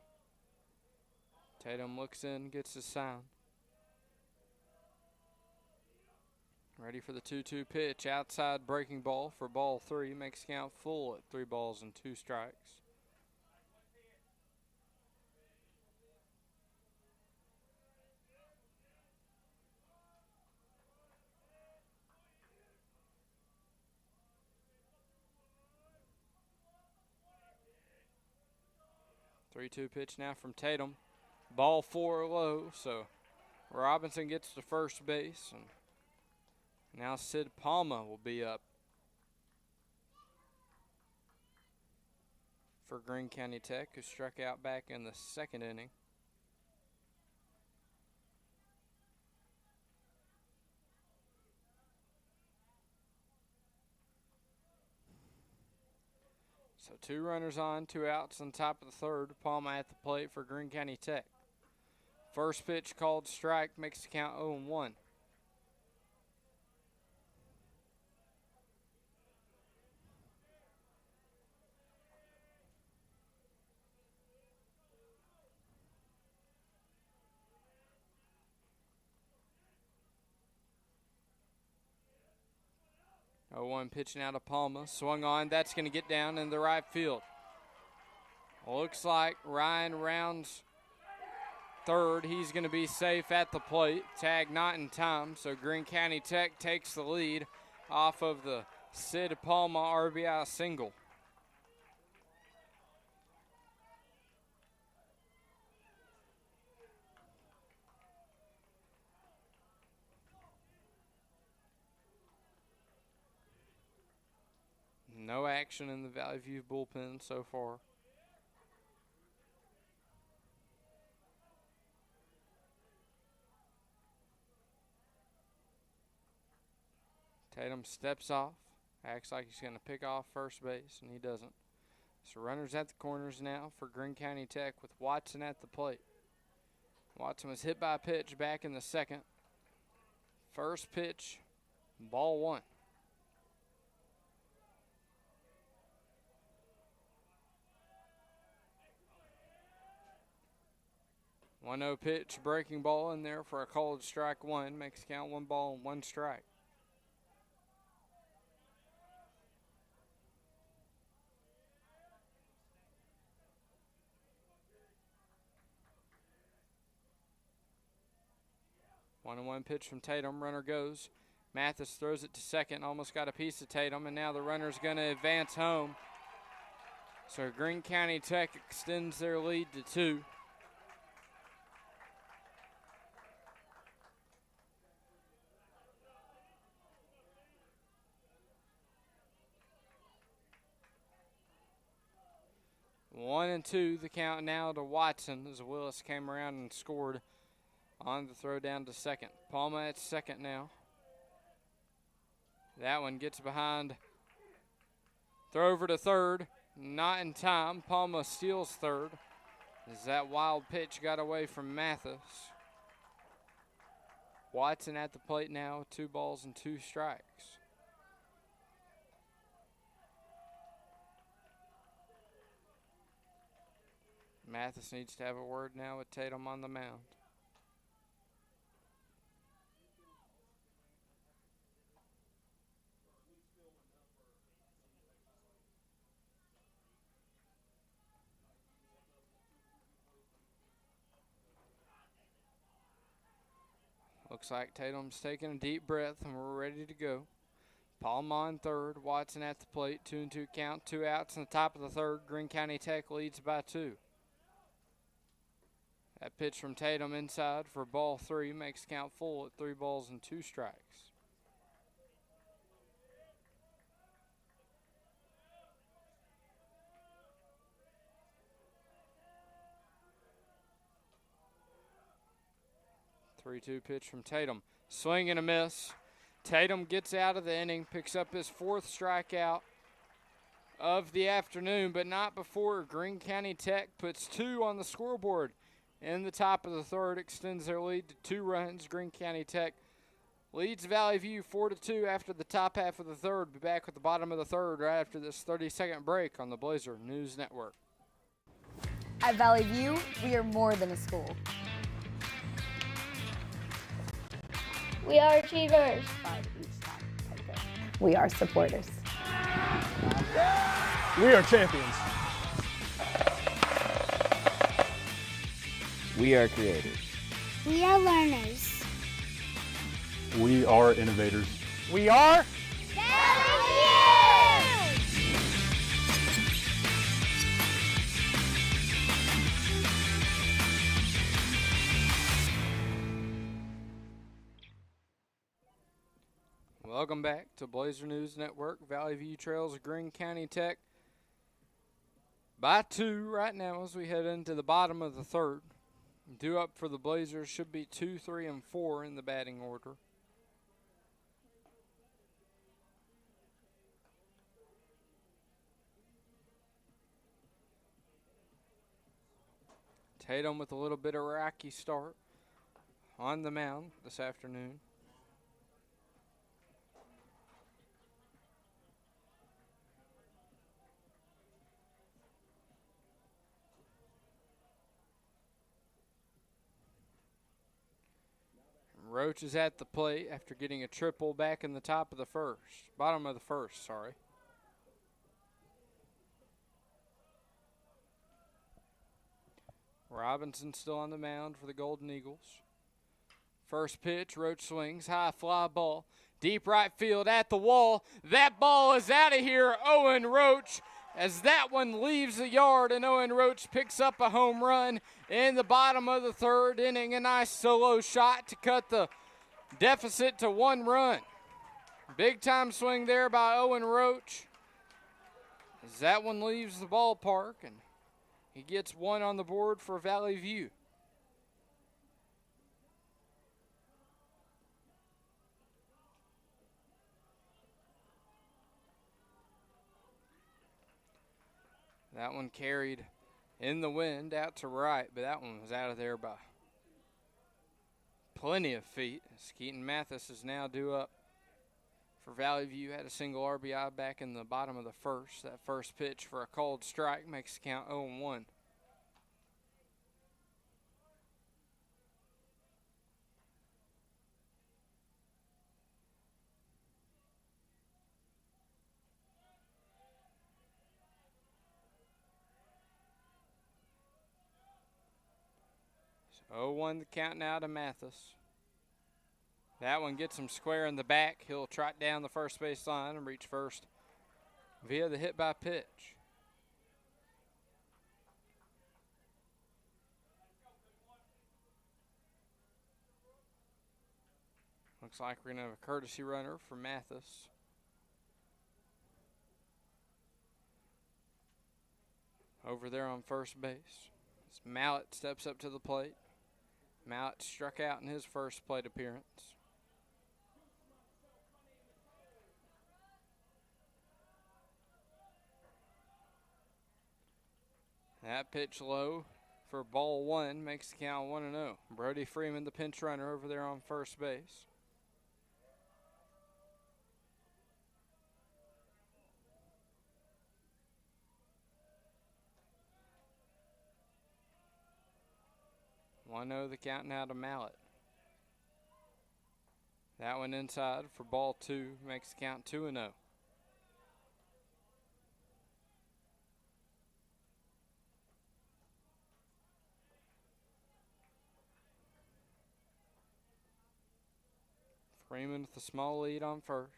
Tatum looks in, gets his sign. Ready for the 2-2 pitch. Outside breaking ball for ball three. Makes count full at 3 balls and 2 strikes. Three-two pitch now from Tatum. Ball 4 low, so Robinson gets to first base, and now Sid Palma will be up for Greene County Tech, who struck out back in the second inning. So 2 runners on, 2 outs on top of the third. Palma at the plate for Greene County Tech. First pitch called strike, makes the count 0-1. One pitch now to Palma. Swung on. That's going to get down in the right field. Looks like Ryan rounds third. He's going to be safe at the plate. Tag not in time, so Greene County Tech takes the lead off of the Sid Palma RBI single. No action in the Valley View bullpen so far. Tatum steps off, acts like he's going to pick off first base, and he doesn't. So runners at the corners now for Greene County Tech with Watson at the plate. Watson was hit by a pitch back in the second. First pitch, ball 1. 1-0 pitch, breaking ball in there for a called strike 1. Makes count 1 ball and 1 strike. One and one pitch from Tatum. Runner goes. Mathis throws it to second. Almost got a piece of Tatum, and now the runner's going to advance home. So Greene County Tech extends their lead to 2. One and 2, the count now to Watson as Willis came around and scored on the throw down to second. Palma at second now. That one gets behind. Throw over to third. Not in time. Palma steals third as that wild pitch got away from Mathis. Watson at the plate now, 2 balls and 2 strikes. Mathis needs to have a word now with Tatum on the mound. Looks like Tatum's taking a deep breath and we're ready to go. Palma on third, Watson at the plate, 2-2 count, 2 outs in the top of the third. Greene County Tech leads by 2. That pitch from Tatum inside for ball 3 makes the count full at 3 balls and 2 strikes. Three-two pitch from Tatum. Swing and a miss. Tatum gets out of the inning, picks up his 4th strikeout of the afternoon, but not before Greene County Tech puts 2 on the scoreboard. In the top of the third, extends their lead to 2 runs. Greene County Tech leads Valley View 4-2 after the top half of the third. Be back with the bottom of the third right after this 30-second break on the Blazer News Network. At Valley View, we are more than a school. We are achievers. We are supporters. We are champions. We are creators. We are learners. We are innovators. We are Welcome back to Blazer News Network. Valley View trails Greene County Tech by 2 right now as we head into the bottom of the third. Due up for the Blazers should be 2, 3, and 4 in the batting order. Tatum with a little bit of a rocky start on the mound this afternoon. Roach is at the plate after getting a triple back in the bottom of the first, sorry. Robinson still on the mound for the Golden Eagles. First pitch, Roach swings, high fly ball, deep right field at the wall. That ball is out of here, Owen Roach, as that one leaves the yard, and Owen Roach picks up a home run in the bottom of the third inning. A nice solo shot to cut the deficit to 1 run. Big time swing there by Owen Roach as that one leaves the ballpark, and he gets 1 on the board for Valley View. That one carried in the wind out to right, but that one was out of there by plenty of feet. As Keaton Mathis is now due up for Valley View. Had a single RBI back in the bottom of the first. That first pitch for a called strike makes the count 0-1. So 0-1 the count now to Mathis. That one gets him square in the back. He'll trot down the first base line and reach first via the hit by pitch. Looks like we're going to have a courtesy runner for Mathis. Over there on first base. As Mallett steps up to the plate. Mallett struck out in his first plate appearance. That pitch low for ball 1 makes the count 1-0. Brody Freeman, the pinch runner, over there on first base. 1-0 the count now to Mallet. That one inside for ball 2, makes the count 2-0. Freeman with a small lead on first.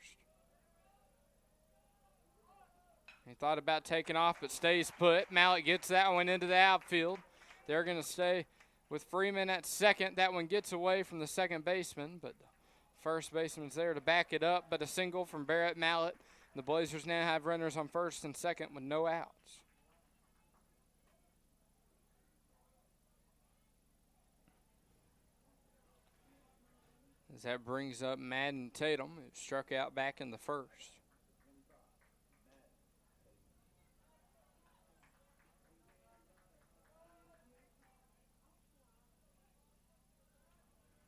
He thought about taking off, but stays put. Mallet gets that one into the outfield. They're going to stay with Freeman at second. That one gets away from the second baseman, but the first baseman's there to back it up, but a single from Barrett Mallet. The Blazers now have runners on first and second with no outs. As that brings up Madden Tatum, who struck out back in the first.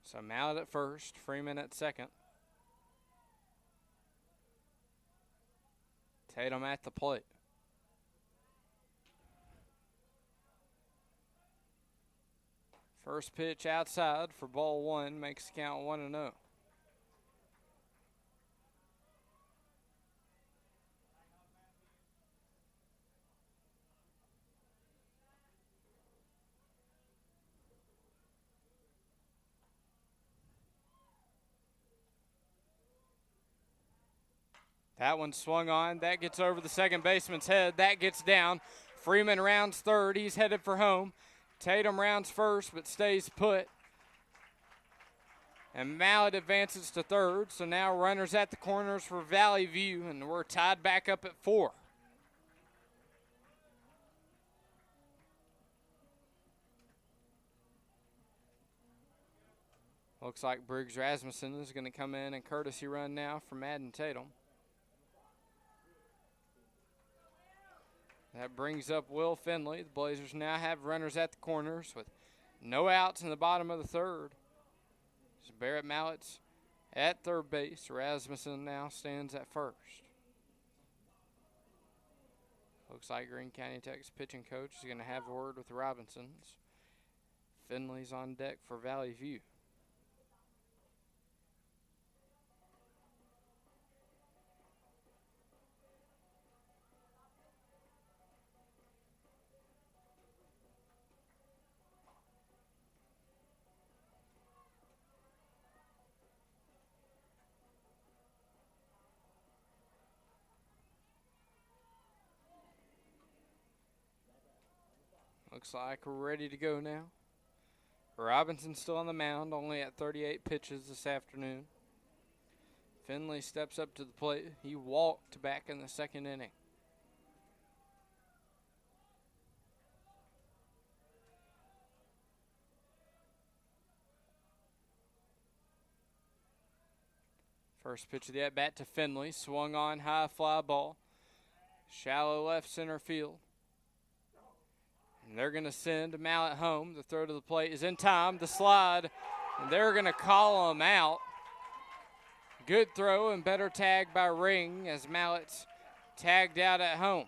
So Mallet at first, Freeman at second. Tatum at the plate. First pitch outside for ball 1, makes the count 1-0. That one swung on. That gets over the second baseman's head. That gets down. Freeman rounds third. He's headed for home. Tatum rounds first but stays put. And Mallet advances to third. So now runners at the corners for Valley View, and we're tied back up at 4. Looks like Briggs Rasmussen is going to come in and courtesy run now for Madden Tatum. That brings up Will Finley. The Blazers now have runners at the corners with no outs in the bottom of the third. So Barrett Mallet's at third base. Rasmussen now stands at first. Looks like Greene County Tech's pitching coach is going to have a word with the Robinsons. Finley's on deck for Valley View. Looks like we're ready to go now. Robinson's still on the mound, only at 38 pitches this afternoon. Finley steps up to the plate. He walked back in the second inning. First pitch of the at-bat to Finley. Swung on, high fly ball. Shallow left center field. And they're going to send Mallet home. The throw to the plate is in time. The slide, and they're going to call him out. Good throw and better tag by Ring as Mallet's tagged out at home.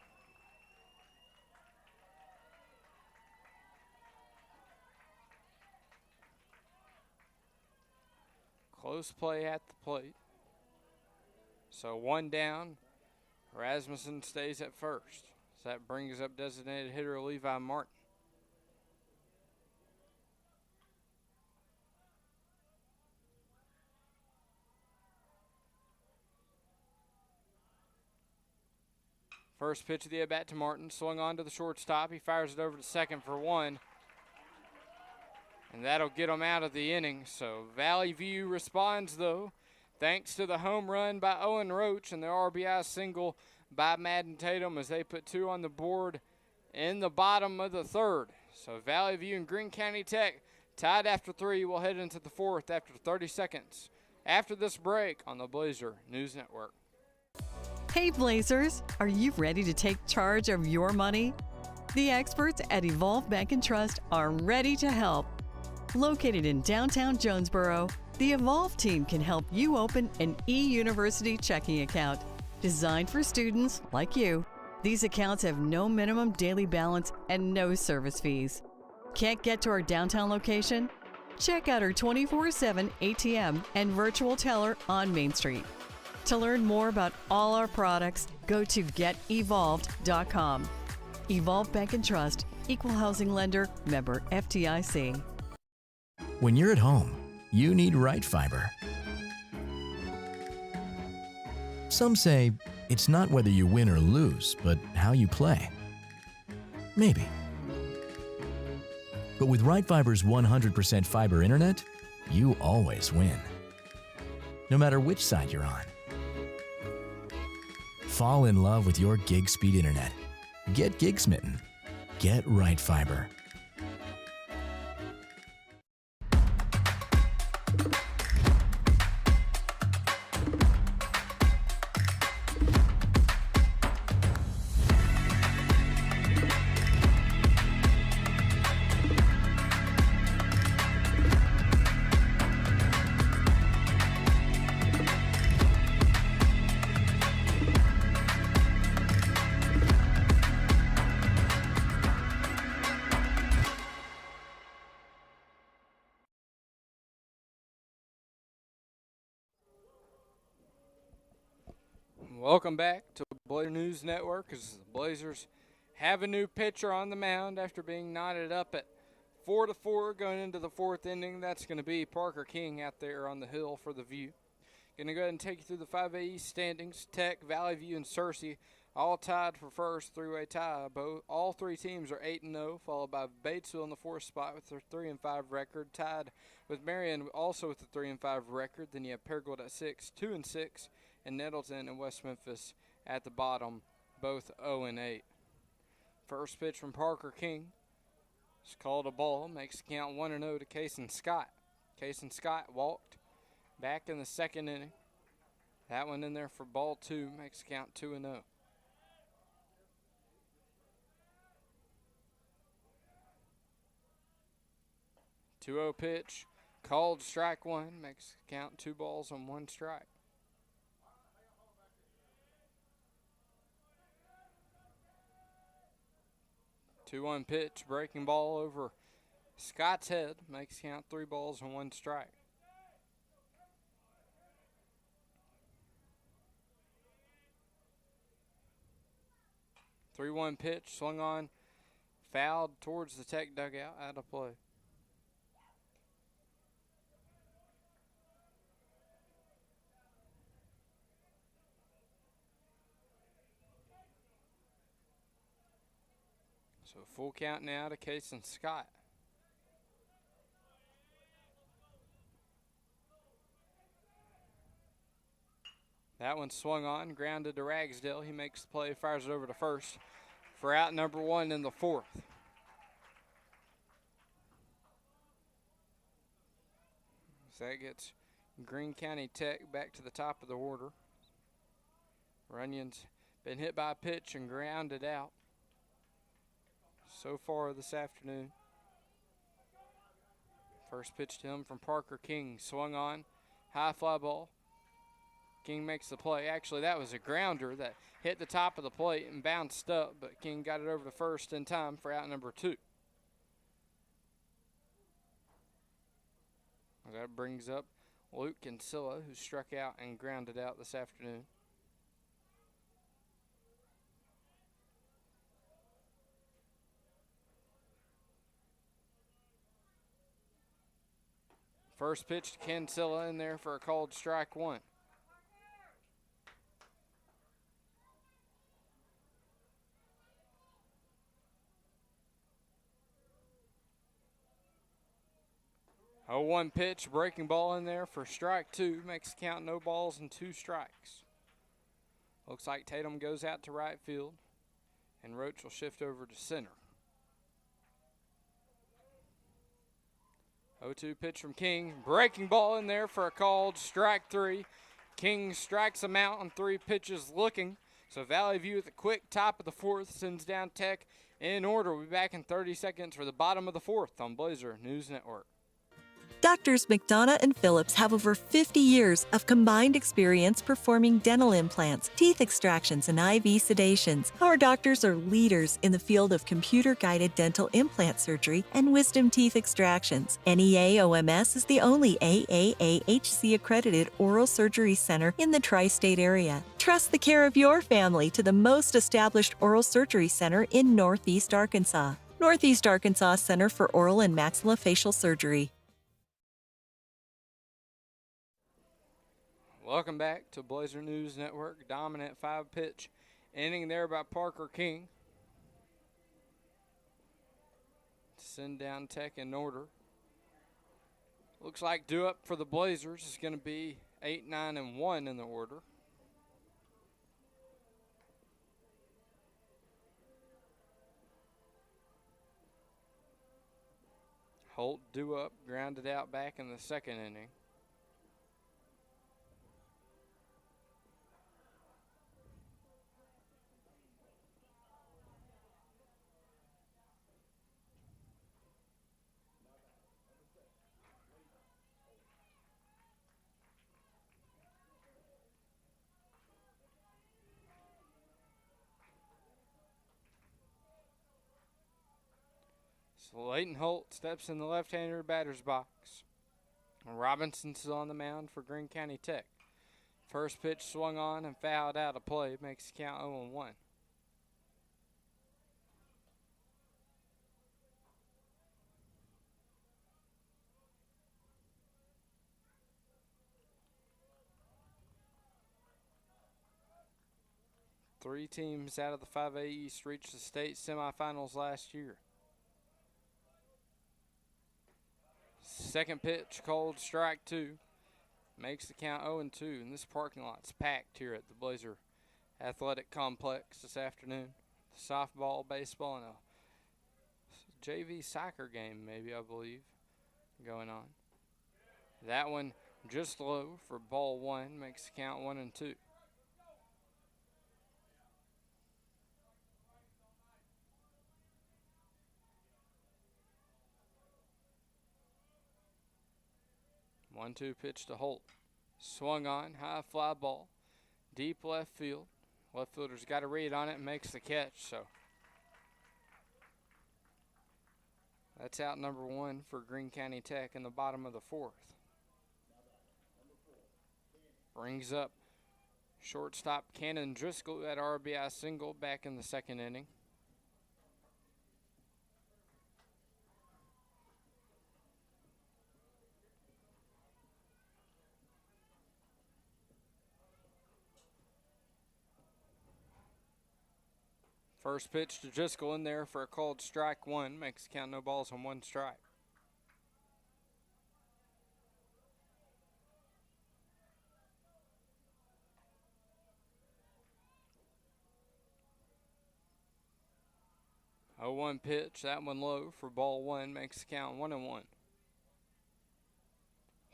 Close play at the plate. So one down. Rasmussen stays at first. So that brings up designated hitter Levi Martin. First pitch of the at-bat to Martin. Swung on to the shortstop. He fires it over to second for one. And that'll get him out of the inning. So Valley View responds, though, thanks to the home run by Owen Roach and the RBI single by Madden Tatum as they put 2 on the board in the bottom of the third. So Valley View and Greene County Tech tied after 3. We'll head into the fourth after 30 seconds after this break on the Blazer News Network. Hey Blazers, are you ready to take charge of your money? The experts at Evolve Bank and Trust are ready to help. Located in downtown Jonesboro, the Evolve team can help you open an eUniversity checking account designed for students like you. These accounts have no minimum daily balance and no service fees. Can't get to our downtown location? Check out our 24/7 ATM and virtual teller on Main Street. To learn more about all our products, go to getevolved.com. Evolve Bank and Trust, Equal Housing Lender, member FDIC. When you're at home, you need right fiber. Some say it's not whether you win or lose, but how you play. Maybe. But with Right Fiber's 100% fiber internet, you always win. No matter which side you're on. Fall in love with your gig speed internet. Get gig smitten. Get Right Fiber. Welcome back to Blazer News Network as the Blazers have a new pitcher on the mound after being knotted up at 4-4 going into the fourth inning. That's going to be Parker King out there on the hill for the view. Going to go ahead and take you through the 5A East standings. Tech, Valley View, and Searcy all tied for first, three-way tie. All three teams are 8-0, followed by Batesville in the fourth spot with their 3-5 record, tied with Marion also with a 3-5 record. Then you have Paragould at 6, 2-6. And Nettleton and West Memphis at the bottom, both 0-8. First pitch from Parker King. It's called a ball, makes the count 1-0 to Kason Scott. Kason Scott walked back in the second inning. That one in there for ball 2, makes the count 2-0. Two-0 pitch, called strike 1, makes the count 2 balls on 1 strike. 2-1 pitch, breaking ball over Scott's head, makes count 3 balls and 1 strike. Three-one pitch, swung on, fouled towards the Tech dugout, out of play. So full count now to Kason Scott. That one swung on, grounded to Ragsdale. He makes the play, fires it over to first for out number 1 in the fourth. So that gets Greene County Tech back to the top of the order. Runyon's been hit by a pitch and grounded out so far this afternoon. First pitch to him from Parker King, swung on, high fly ball. King makes the play. Actually, that was a grounder that hit the top of the plate and bounced up, but King got it over to first in time for out number 2. That brings up Luke Kinsella, who struck out and grounded out this afternoon. First pitch to Kinsella in there for a called strike 1. A 1 pitch, breaking ball in there for strike 2. Makes the count no balls and 2 strikes. Looks like Tatum goes out to right field, and Roach will shift over to center. 0-2 pitch from King. Breaking ball in there for a called strike 3. King strikes him out on 3 pitches looking. So Valley View at the quick top of the fourth sends down Tech in order. We'll be back in 30 seconds for the bottom of the fourth on Blazer News Network. Doctors McDonough and Phillips have over 50 years of combined experience performing dental implants, teeth extractions, and IV sedations. Our doctors are leaders in the field of computer-guided dental implant surgery and wisdom teeth extractions. NEA-OMS is the only AAAHC-accredited oral surgery center in the tri-state area. Trust the care of your family to the most established oral surgery center in Northeast Arkansas. Northeast Arkansas Center for Oral and Maxillofacial Surgery. Welcome back to Blazer News Network. Dominant 5-pitch inning there by Parker King. Send down Tech in order. Looks like due up for the Blazers is going to be 8, 9, and 1 in the order. Holt due up, grounded out back in the second inning. So Leighton Holt steps in the left-hander batter's box. Robinson's on the mound for Greene County Tech. First pitch swung on and fouled out of play. Makes the count 0-1. Three teams out of the 5A East reached the state semifinals last year. Second pitch, called strike 2. Makes the count 0-2. And this parking lot's packed here at the Blazer Athletic Complex this afternoon. Softball, baseball, and a JV soccer game, maybe, I believe, going on. That one just low for ball 1. Makes the count 1-2. One-two pitch to Holt. Swung on, high fly ball, deep left field. Left fielder's got a read on it and makes the catch. So that's out number 1 for Greene County Tech in the bottom of the 4th. Brings up shortstop Cannon Driscoll at RBI single back in the second inning. First pitch to Driscoll in there for a called strike 1. Makes the count no balls on 1 strike. Oh, 1 pitch, that one low for ball 1. Makes the count 1-1.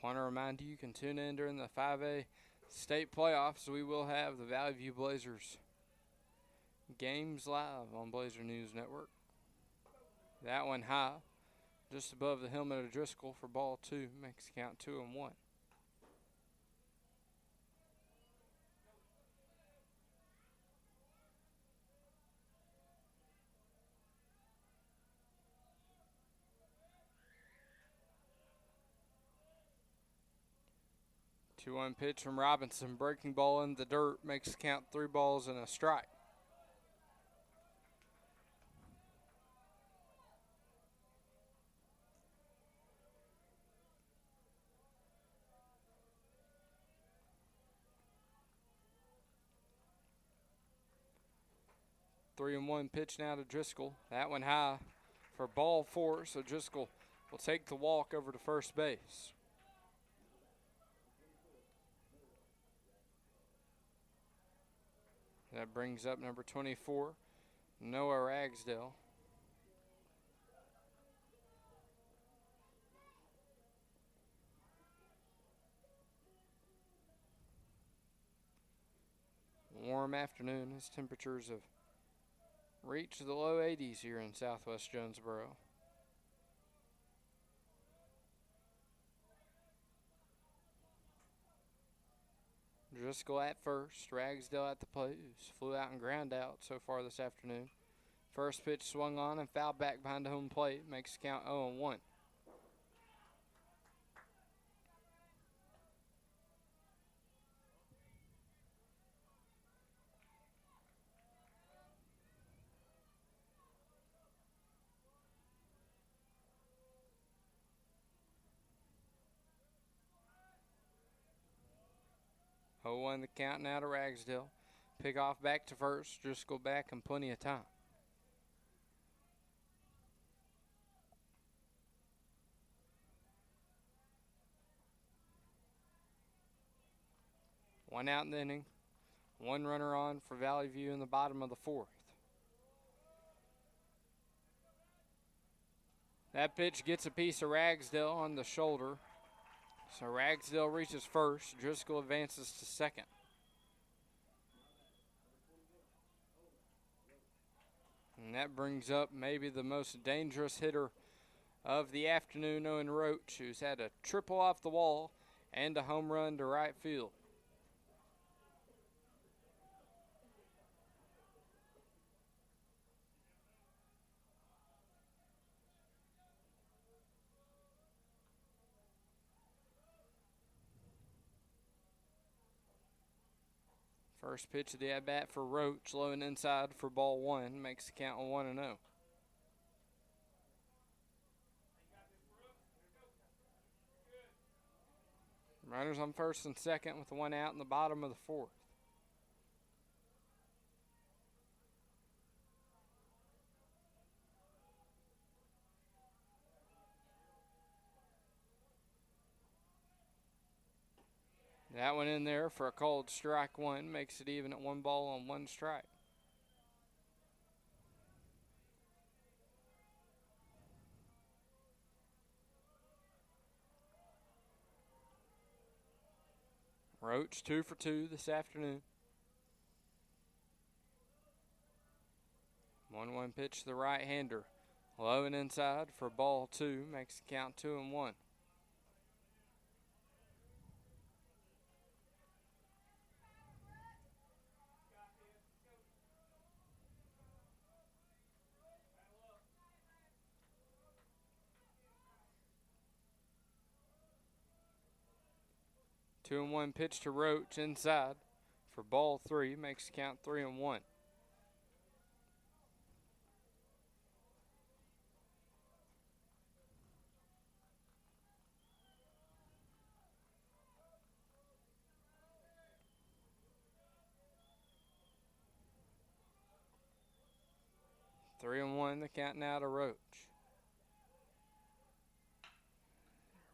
Want to remind you can tune in during the 5A state playoffs. We will have the Valley View Blazers games live on Blazer News Network. That one high, just above the helmet of Driscoll for ball 2. Makes the count 2-1. Two-one pitch from Robinson, breaking ball in the dirt, makes the count 3 balls and a strike. Three and one pitch now to Driscoll. That one high for ball 4, so Driscoll will take the walk over to first base. That brings up number 24, Noah Ragsdale. Warm afternoon as temperatures have reached the low 80s here in southwest Jonesboro. Driscoll at first, Ragsdale at the plate, who's flew out and ground out so far this afternoon. First pitch swung on and fouled back behind the home plate, makes the count 0-1. Oh, 1 the count now to Ragsdale. Pick off back to first. Driscoll back and plenty of time. One out in the inning. One runner on for Valley View in the bottom of the 4th. That pitch gets a piece of Ragsdale on the shoulder. So Ragsdale reaches first. Driscoll advances to second. And that brings up maybe the most dangerous hitter of the afternoon, Owen Roach, who's had a triple off the wall and a home run to right field. First pitch of the at-bat for Roach, low and inside for ball 1, makes the count 1-0. Runners on first and second with 1 out in the bottom of the 4th. That one in there for a called strike 1, makes it even at 1 ball on 1 strike. Roach 2 for 2 this afternoon. 1-1 pitch to the right-hander. Low and inside for ball 2, makes the count 2-1. Two and 1 pitch to Roach inside for ball 3, makes the count 3-1. Three and 1 the count now to Roach.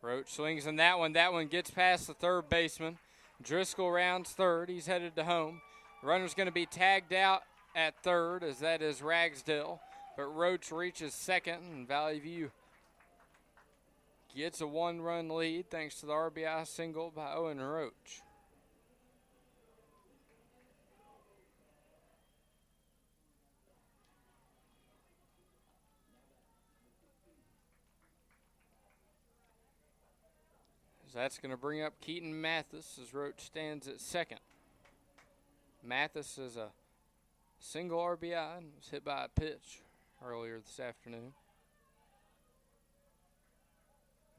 Roach swings on that one. That one gets past the third baseman. Driscoll rounds third. He's headed to home. Runner's going to be tagged out at third, as that is Ragsdale. But Roach reaches second, and Valley View gets a 1-run lead thanks to the RBI single by Owen Roach. So that's going to bring up Keaton Mathis as Roach stands at second. Mathis is a single RBI and was hit by a pitch earlier this afternoon.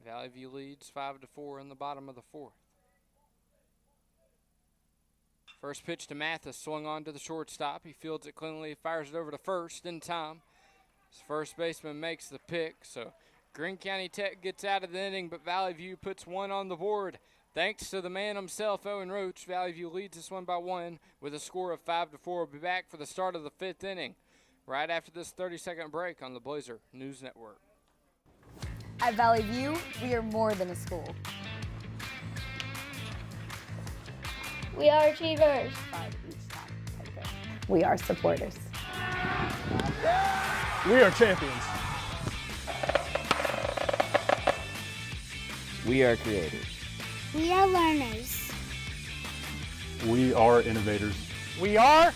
Valley View leads 5-4 in the bottom of the 4th. First pitch to Mathis, swung on to the shortstop. He fields it cleanly, fires it over to first in time. His first baseman makes the pick, so Greene County Tech gets out of the inning, but Valley View puts 1 on the board. Thanks to the man himself, Owen Roach, Valley View leads this one by 1 with a score of 5-4. We'll be back for the start of the 5th inning right after this 30-second break on the Blazer News Network. At Valley View, we are more than a school. We are achievers. We are supporters. We are champions. We are creators. We are learners. We are innovators. We are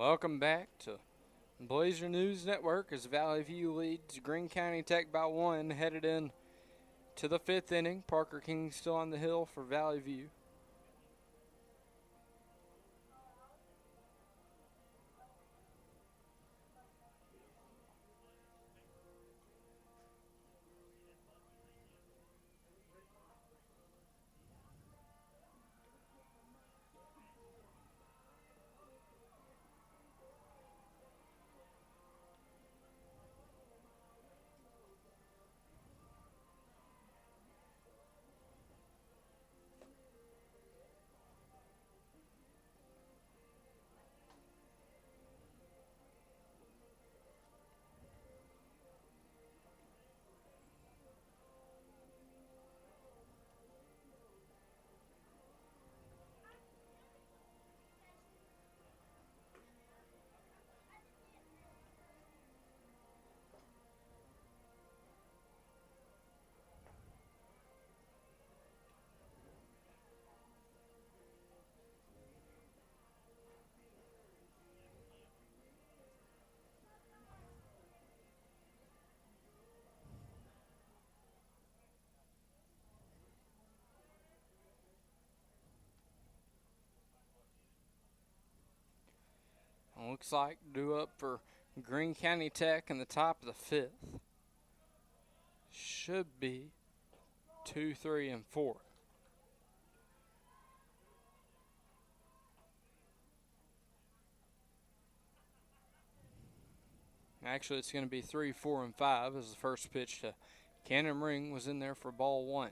Welcome back to Blazer News Network as Valley View leads Greene County Tech by 1, headed in to the 5th inning. Parker King still on the hill for Valley View. Looks like due up for Greene County Tech in the top of the 5th. Should be 2, 3, and 4. Actually, it's going to be 3, 4, and 5 as the first pitch to Cannon Ring was in there for ball 1.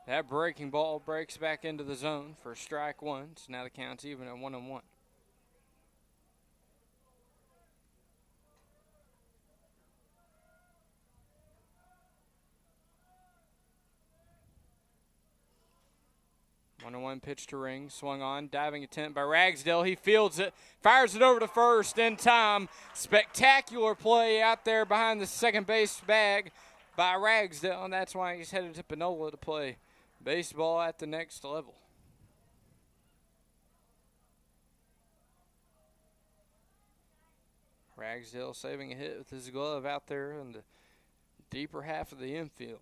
That breaking ball breaks back into the zone for strike 1. So now the count's even at 1-1. 1-1 pitch to Ring, swung on, diving attempt by Ragsdale. He fields it, fires it over to first in time. Spectacular play out there behind the second base bag by Ragsdale, and that's why he's headed to Panola to play baseball at the next level. Ragsdale saving a hit with his glove out there in the deeper half of the infield.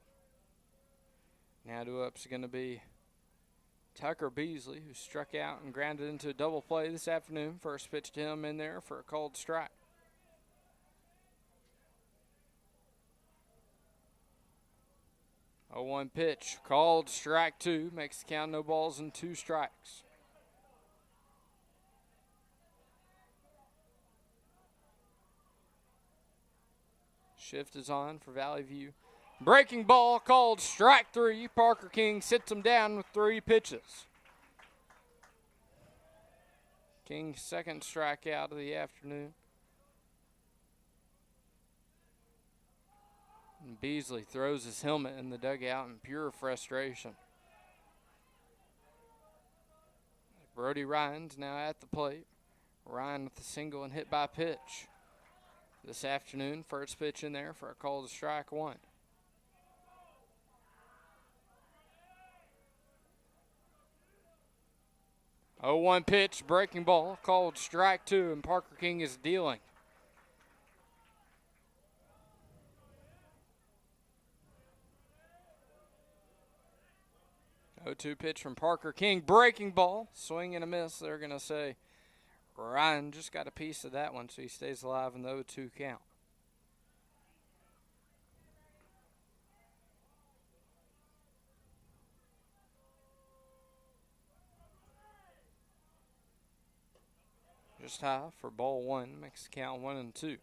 Now due up's going to be Tucker Beasley, who struck out and grounded into a double play this afternoon. First pitch to him in there for a called strike. A 1 pitch, called strike 2, makes the count no balls and 2 strikes. Shift is on for Valley View. Breaking ball called strike 3. Parker King sits him down with 3 pitches. King's second strikeout of the afternoon. And Beasley throws his helmet in the dugout in pure frustration. Brody Ryan's now at the plate. Ryan with the single and hit by pitch. This afternoon, first pitch in there for a call to strike 1. Oh, 1 pitch, breaking ball, called strike 2, and Parker King is dealing. 0-2 pitch from Parker King, breaking ball, swing and a miss. They're going to say Ryan just got a piece of that one, so he stays alive in the 0-2 count. Just high for ball 1, makes the count 1-2.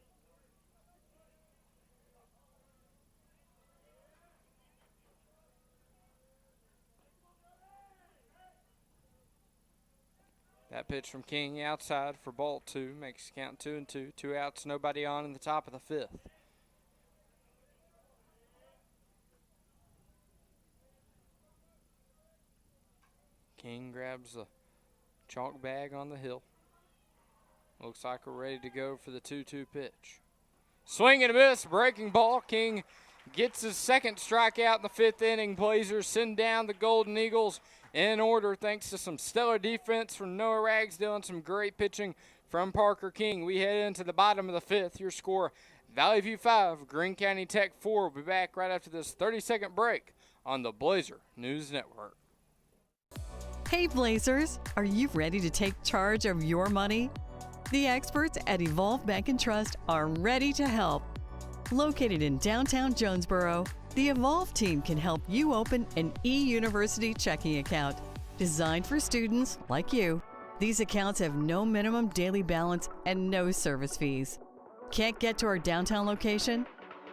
That pitch from King outside for ball 2, makes the count 2-2. 2 outs, nobody on in the top of the 5th. King grabs the chalk bag on the hill. Looks like we're ready to go for the 2-2 pitch. Swing and a miss, breaking ball. King gets his second strikeout in the 5th inning. Blazers send down the Golden Eagles in order thanks to some stellar defense from Noah Ragsdale and some great pitching from Parker King. We head into the bottom of the fifth. Your score, Valley View 5, Greene County Tech 4. We'll be back right after this 30-second break on the Blazer News Network. Hey Blazers, are you ready to take charge of your money? The experts at Evolve Bank and Trust are ready to help. Located in downtown Jonesboro, the Evolve team can help you open an eUniversity checking account designed for students like you. These accounts have no minimum daily balance and no service fees. Can't get to our downtown location?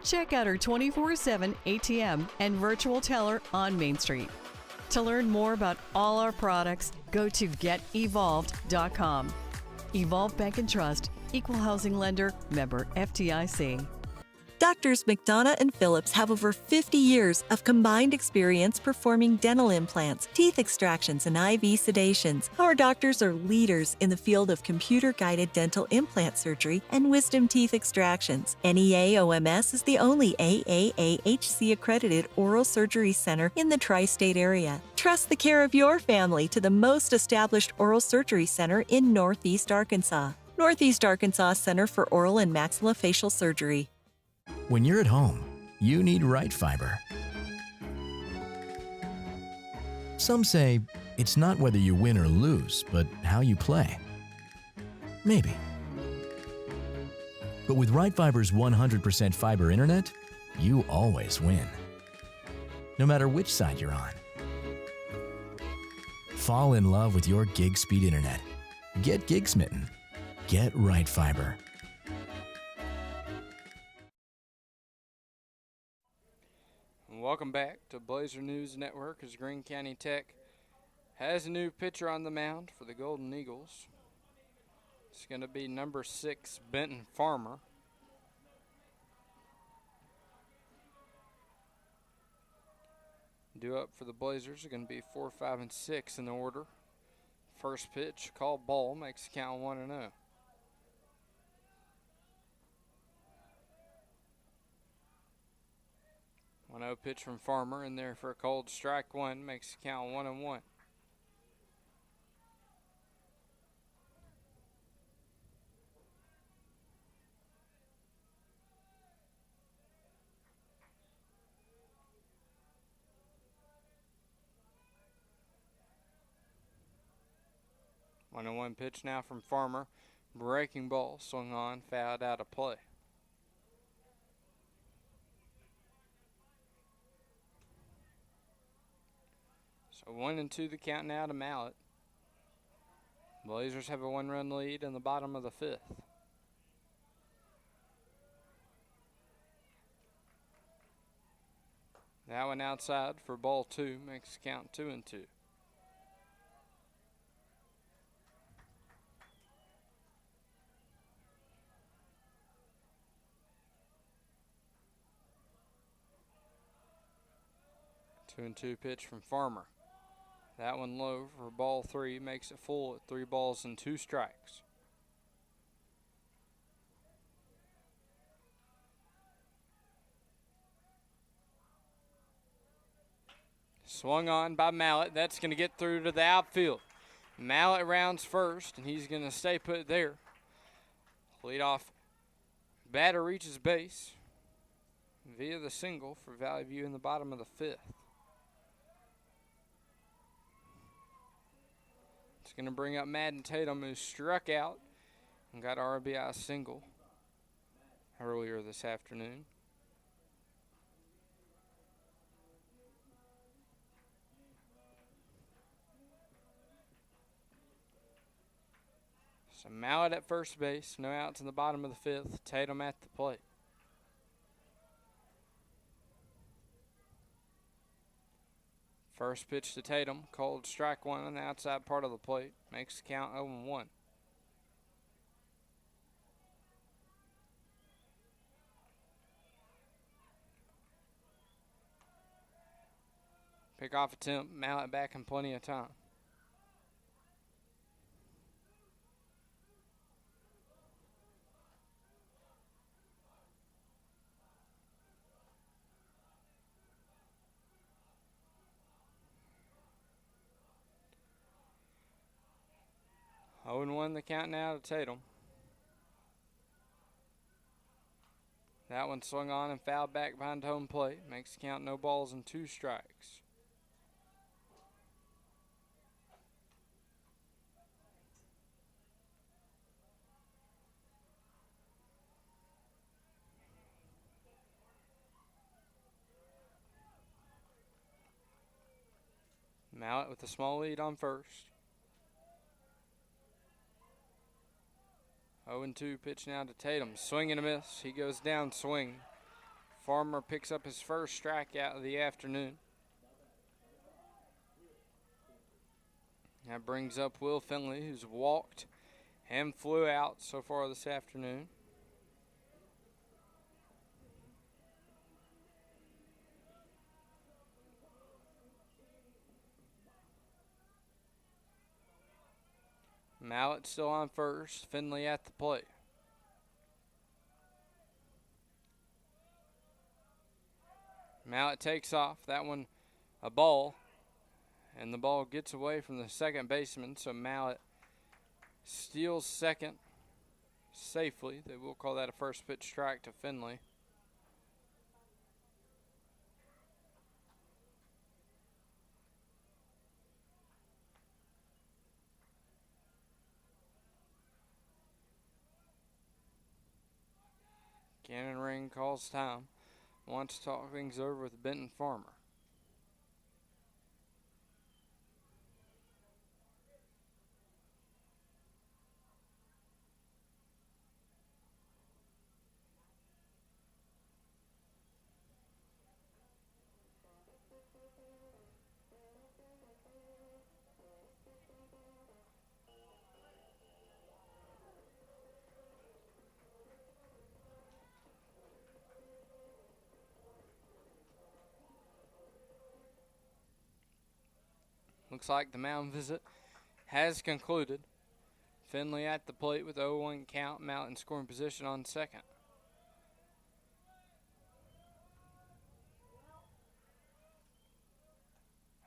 Check out our 24/7 ATM and virtual teller on Main Street. To learn more about all our products, go to getevolved.com. Evolve Bank and Trust, Equal Housing Lender, member FDIC. Doctors McDonough and Phillips have over 50 years of combined experience performing dental implants, teeth extractions, and IV sedations. Our doctors are leaders in the field of computer-guided dental implant surgery and wisdom teeth extractions. NEA-OMS is the only AAAHC-accredited oral surgery center in the tri-state area. Trust the care of your family to the most established oral surgery center in Northeast Arkansas. Northeast Arkansas Center for Oral and Maxillofacial Surgery. When you're at home, you need right fiber. Some say it's not whether you win or lose, but how you play. Maybe. But with right fiber's 100% fiber internet, you always win. No matter which side you're on. Fall in love with your gig speed internet. Get gig smitten. Get right fiber. Welcome back to Blazer News Network as Greene County Tech has a new pitcher on the mound for the Golden Eagles. It's going to be number 6, Benton Farmer. Due up for the Blazers are going to be 4, 5, and 6 in the order. First pitch, called ball, makes the count 1-0. 1-0 pitch from Farmer in there for a cold strike one, makes the count 1-1. One and one pitch now from Farmer. Breaking ball, swung on, fouled out of play. So 1-2 the count now to Mallet. Blazers have a 1-run lead in the bottom of the fifth. That one outside for ball 2, makes the count 2-2. Two and 2 pitch from Farmer. That one low for ball 3, makes it full at 3 balls and 2 strikes. Swung on by Mallet. That's going to get through to the outfield. Mallet rounds first, and he's going to stay put there. Leadoff batter reaches base via the single for Valley View in the bottom of the fifth. It's going to bring up Madden Tatum, who struck out and got an RBI single earlier this afternoon. So Mallet at first base, no outs in the bottom of the fifth. Tatum at the plate. First pitch to Tatum, cold strike one on the outside part of the plate, makes the count 0-1. Pick off attempt, Mallet back in plenty of time. 0-1 the count now to Tatum. That one swung on and fouled back behind home plate. Makes the count no balls and 2 strikes. Mallett with a small lead on first. 0-2 pitch now to Tatum. Swing and a miss. He goes down swing. Farmer picks up his first strikeout of the afternoon. That brings up Will Finley, who's walked and flew out so far this afternoon. Mallett still on first. Finley at the plate. Mallett takes off. That one a ball. And the ball gets away from the second baseman. So Mallett steals second safely. They will call that a first pitch strike to Finley. Cannon ring calls time. Wants to talk things over with Benton Farmer. Looks like the mound visit has concluded. Finley at the plate with 0-1 count. Mallett in scoring position on second.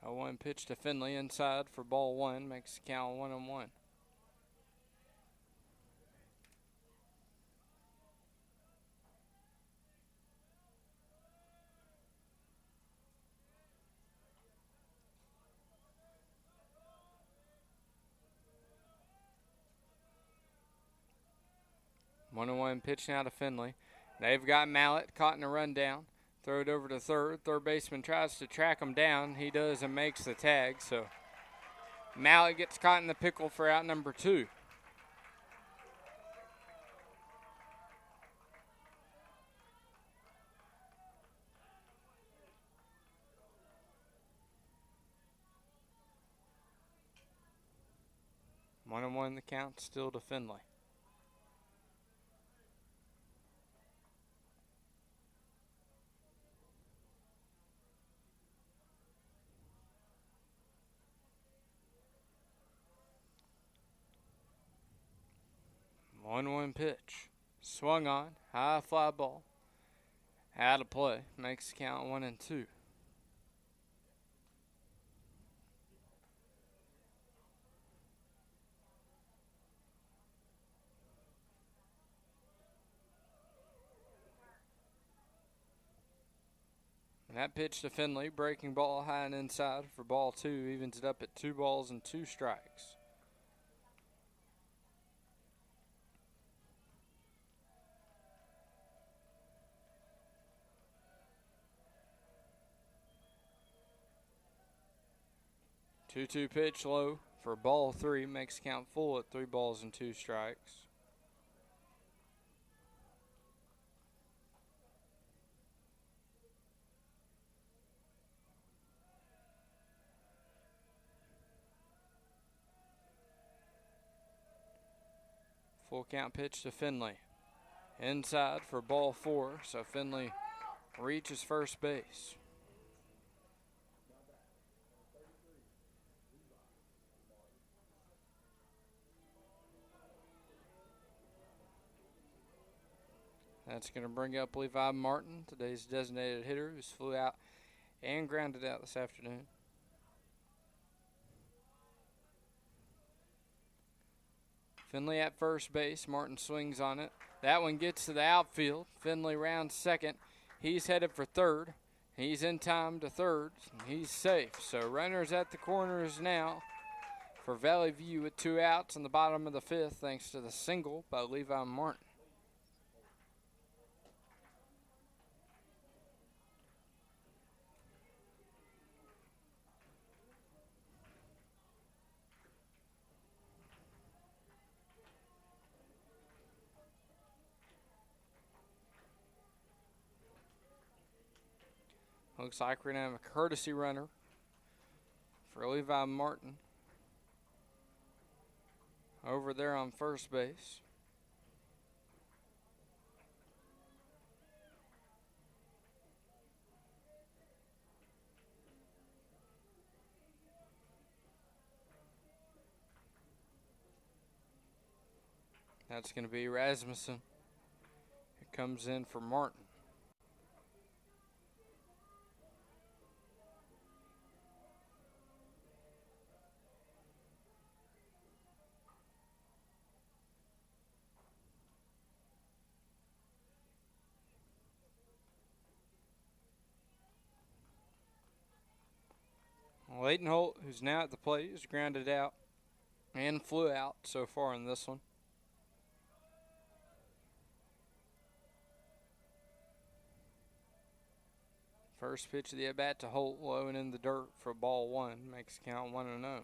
A 1 pitch to Finley inside for ball 1. Makes the count 1-1. One pitch now to Finley. They've got Mallett caught in a rundown. Throw it over to third. Third baseman tries to track him down. He does and makes the tag. So Mallett gets caught in the pickle for out number 2. One and one the count still to Finley. One pitch. Swung on. High fly ball. Out of play. Makes the count 1-2. And that pitch to Finley. Breaking ball high and inside for ball 2. Evens it up at 2 balls and 2 strikes. Two pitch low for ball 3. Makes count full at 3 balls and 2 strikes. Full count pitch to Finley. Inside for ball 4. So Finley reaches first base. That's going to bring up Levi Martin, today's designated hitter, who's flew out and grounded out this afternoon. Finley at first base. Martin swings on it. That one gets to the outfield. Finley rounds second. He's headed for third. He's in time to third. He's safe. So runners at the corners now for Valley View with 2 outs in the bottom of the 5th thanks to the single by Levi Martin. Looks like we're going to have a courtesy runner for Levi Martin over there on first base. That's going to be Rasmussen. It comes in for Martin. Leighton Holt, who's now at the plate, is grounded out and flew out so far in this one. First pitch of the at-bat to Holt, low and in the dirt for ball 1. Makes count 1-0.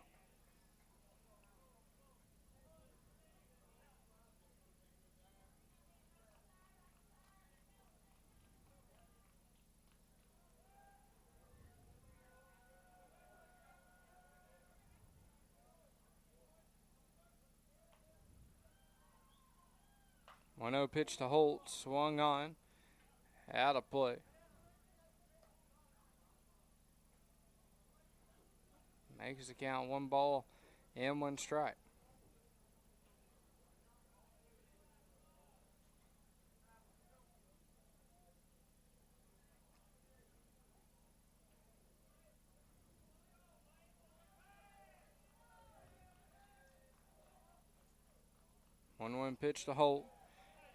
One-0 pitch to Holt, swung on, out of play. Makes the count 1 ball and 1 strike. One pitch to Holt.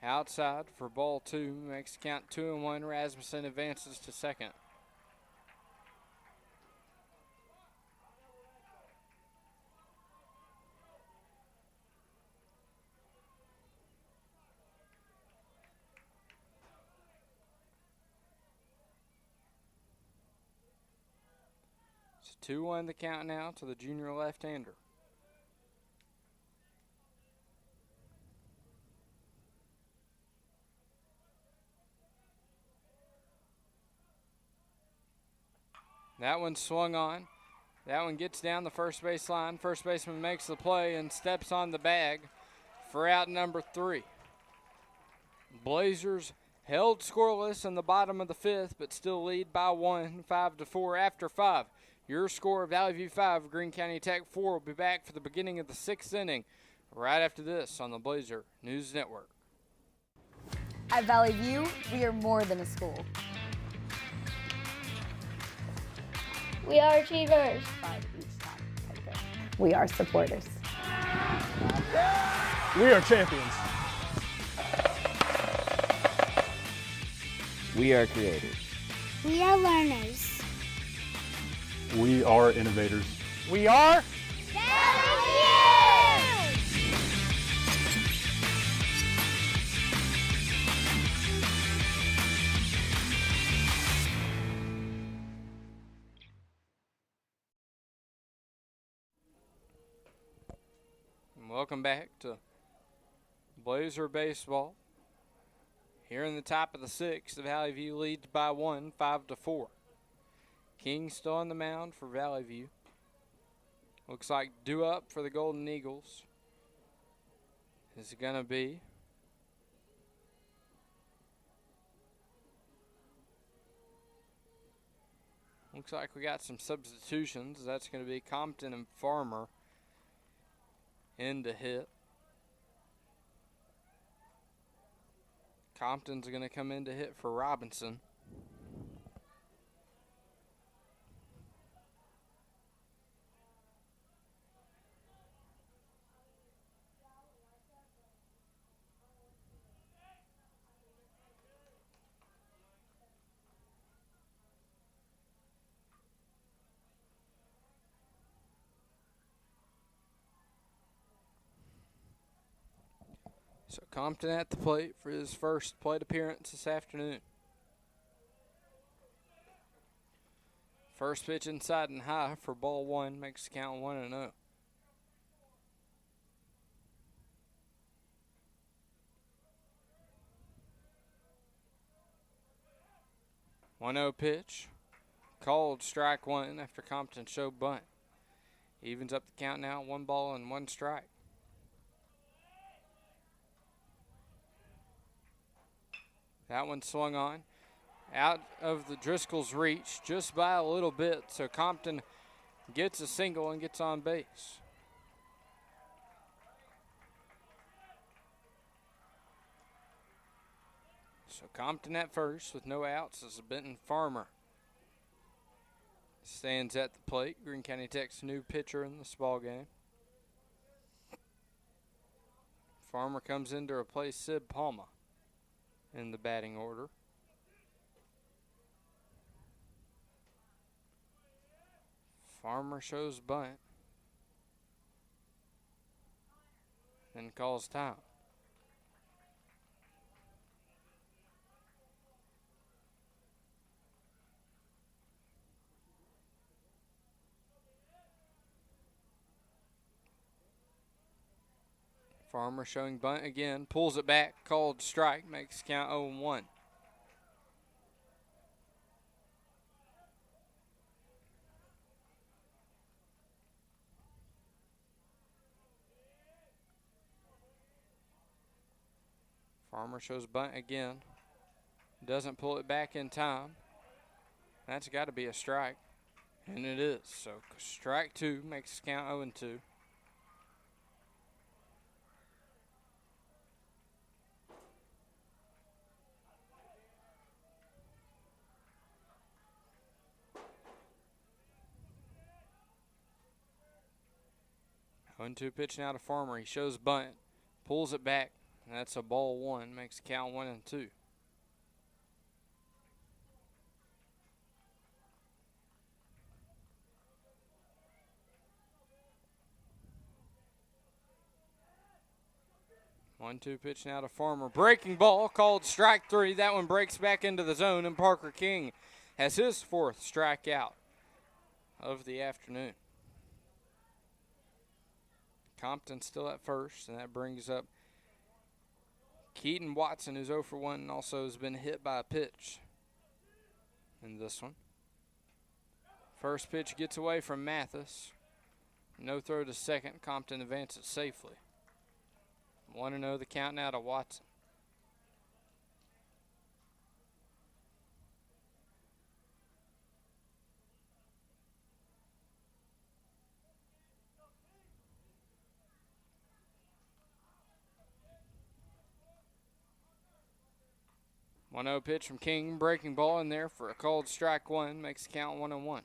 Outside for ball 2. Makes the count 2-1. Rasmussen advances to second. It's 2-1 the count now to the junior left-hander. That one swung on. That one gets down the first base line. First baseman makes the play and steps on the bag for out number 3. Blazers held scoreless in the bottom of the 5th, but still lead by 1, 5-4 after 5. Your score, Valley View 5, Greene County Tech 4. Will be back for the beginning of the 6th inning right after this on the Blazer News Network. At Valley View, we are more than a school. We are achievers. 5 each time. Okay, good. We are supporters. We are champions. We are creators. We are learners. We are innovators. We are Welcome back to Blazer Baseball. Here in the top of the 6th, the Valley View leads by 1, 5-4. King still on the mound for Valley View. Looks like due up for the Golden Eagles is going to be looks like we got some substitutions. That's going to be Compton and Farmer in to hit. Compton's going to come in to hit for Robinson. So Compton at the plate for his first plate appearance this afternoon. First pitch inside and high for ball one, makes the count 1-0. One 0 pitch. Called strike one after Compton showed bunt. Evens up the count now, 1 ball and 1 strike. That one swung on. Out of the Driscoll's reach just by a little bit, so Compton gets a single and gets on base. So Compton at first with no outs as Benton Farmer stands at the plate. Greene County Tech's new pitcher in this ball game. Farmer comes in to replace Sid Palma in the batting order. Farmer shows bunt and calls time. Farmer showing bunt again, pulls it back, called strike, makes count 0-1. Farmer shows bunt again, doesn't pull it back in time. That's got to be a strike, and it is. So strike two makes count 0-2. One two pitch now to Farmer. He shows bunt, pulls it back, and that's a ball one. Makes count 1-2. One two pitch now to Farmer. Breaking ball called strike three. That one breaks back into the zone, and Parker King has his 4th strikeout of the afternoon. Compton still at first, and that brings up Keaton Watson, who's 0 for 1 and also has been hit by a pitch in this one. First pitch gets away from Mathis. No throw to second. Compton advances safely. 1-0 the count now to Watson. One 0 pitch from King, breaking ball in there for a called strike one, makes the count 1-1.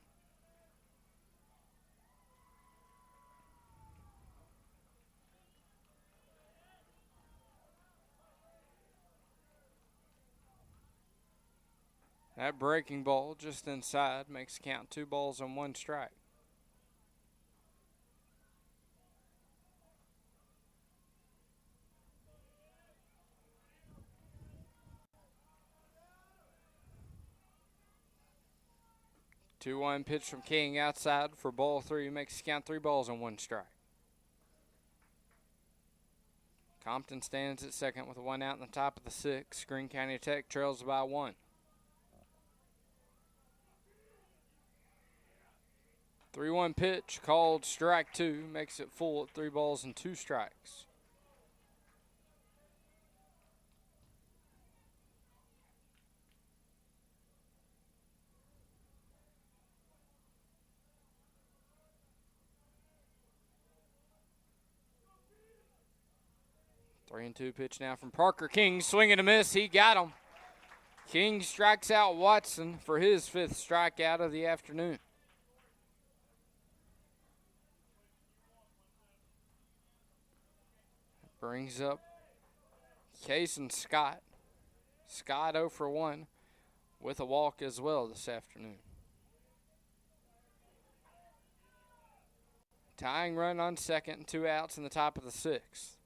That breaking ball just inside makes the count 2 balls and 1 strike. Two 1 pitch from King outside for ball 3, makes the count 3 balls and 1 strike. Compton stands at second with a 1 out in the top of the 6th. Greene County Tech trails by 1. 3-1 pitch called strike 2, makes it full at 3 balls and 2 strikes. Three and 2 pitch now from Parker King. Swing and a miss. He got him. King strikes out Watson for his 5th strikeout of the afternoon. Brings up Case and Scott. Scott 0 for 1 with a walk as well this afternoon. Tying run on second and 2 outs in the top of the 6th.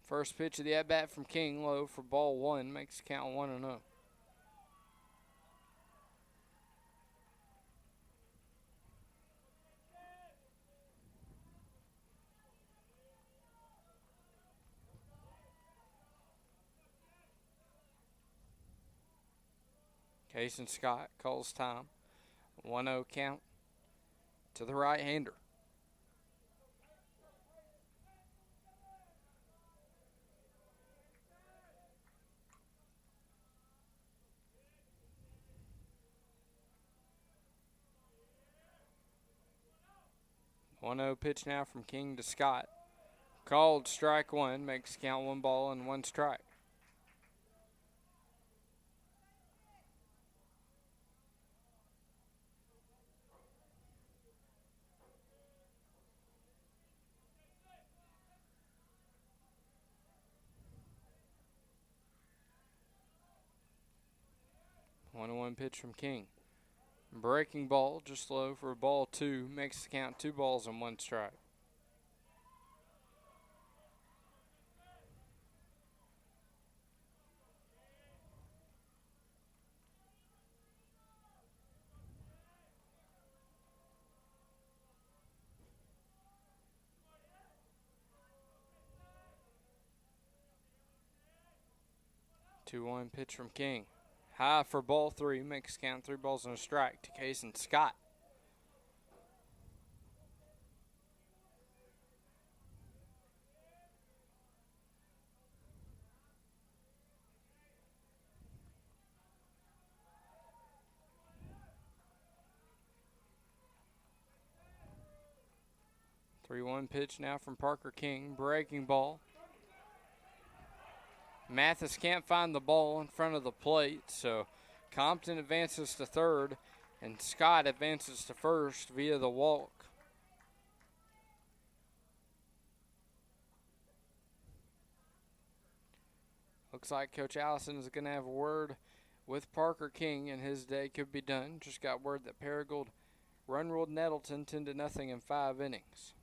First pitch of the at-bat from King, low for ball one, makes the count 1-0. Cason Scott calls time. 1-0 count to the right-hander. One 0 pitch now from King to Scott. Called strike one, makes count 1 ball and 1 strike. One pitch from King. Breaking ball, just low for a ball 2, makes the count 2 balls and 1 strike. Two-one pitch from King. High for ball 3, makes count 3 balls and a strike to Cason Scott. Three-one pitch now from Parker King. Breaking ball. Mathis can't find the ball in front of the plate, so Compton advances to third, and Scott advances to first via the walk. Looks like Coach Allison is going to have a word with Parker King, and his day could be done. Just got word that Paragould run-ruled Nettleton 10-0 in 5 innings.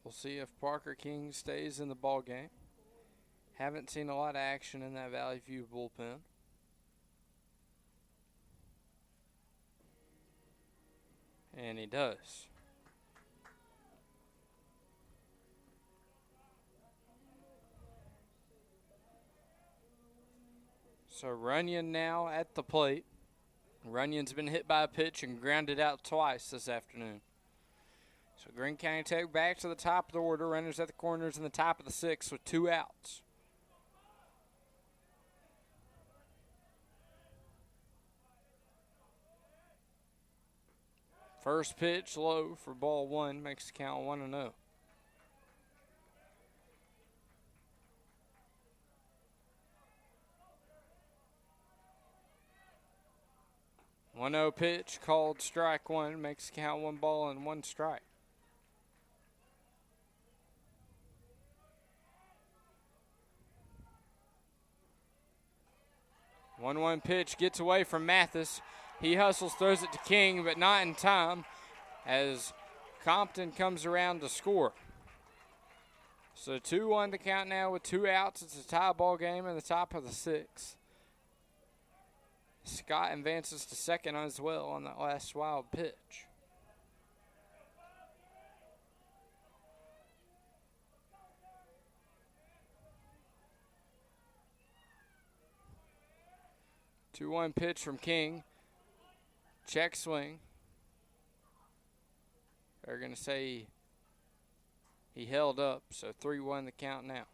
We'll see if Parker King stays in the ball game. Haven't seen a lot of action in that Valley View bullpen. And he does. So Runyon now at the plate. Runyon's been hit by a pitch and grounded out twice this afternoon. So Greene County Tech back to the top of the order. Runners at the corners in the top of the 6th with 2 outs. First pitch low for ball 1, makes the count 1-0. One 0 pitch called strike 1, makes the count 1 ball and 1 strike. One pitch gets away from Mathis. He hustles, throws it to King, but not in time as Compton comes around to score. So 2-1 to count now with 2 outs. It's a tie ball game in the top of the 6th. Scott advances to second as well on that last wild pitch. Two-one pitch from King. Check swing. They're going to say he held up, so 3-1 the count now.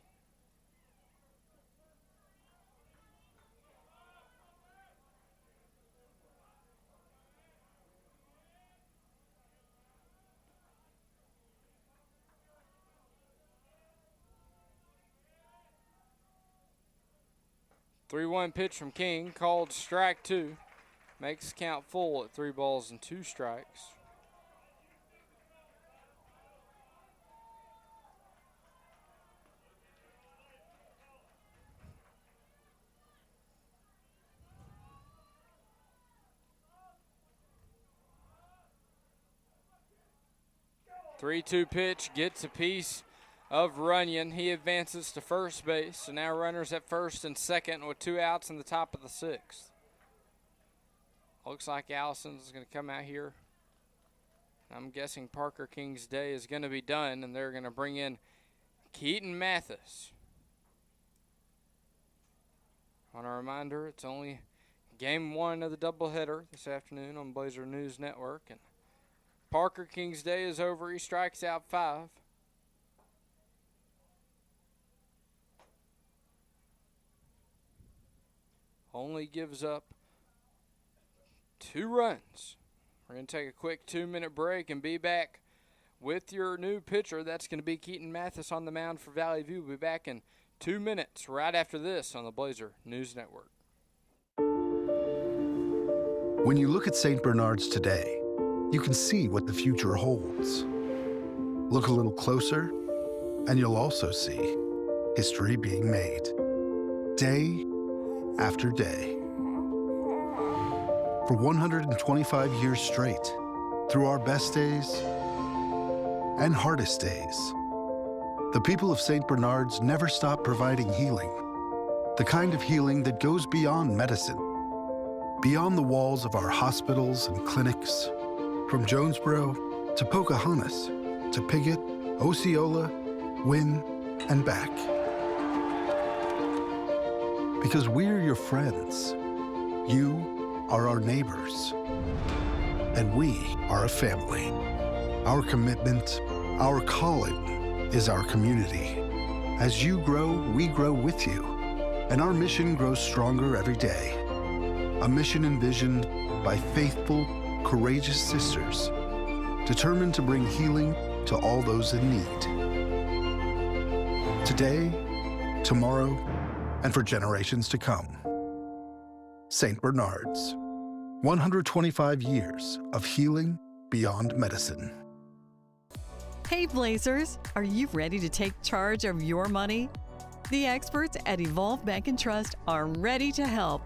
3-1 pitch from King, called strike 2. Makes count full at 3 balls and 2 strikes. Three-2 pitch gets a piece of Runyon. He advances to first base. So now runners at first and second with 2 outs in the top of the 6th. Looks like Allison's going to come out here. I'm guessing Parker King's day is going to be done, and they're going to bring in Keaton Mathis. On a reminder, it's only game 1 of the doubleheader this afternoon on Blazer News Network. And Parker King's day is over. He strikes out 5. Only gives up 2 runs. We're going to take a quick 2-minute break and be back with your new pitcher. That's going to be Keaton Mathis on the mound for Valley View. We'll be back in 2 minutes right after this on the Blazer News Network. When you look at St. Bernard's today, you can see what the future holds. Look a little closer, and you'll also see history being made, day after day. For 125 years straight, through our best days and hardest days, the people of St. Bernard's never stop providing healing, the kind of healing that goes beyond medicine, beyond the walls of our hospitals and clinics, from Jonesboro to Pocahontas to Piggott, Osceola, Wynn, and back. Because we're your friends. You are our neighbors. And we are a family. Our commitment, our calling is our community. As you grow, we grow with you. And our mission grows stronger every day. A mission envisioned by faithful, courageous sisters, determined to bring healing to all those in need. Today, tomorrow, and for generations to come. St. Bernard's, 125 years of healing beyond medicine. Hey Blazers, are you ready to take charge of your money? The experts at Evolve Bank and Trust are ready to help.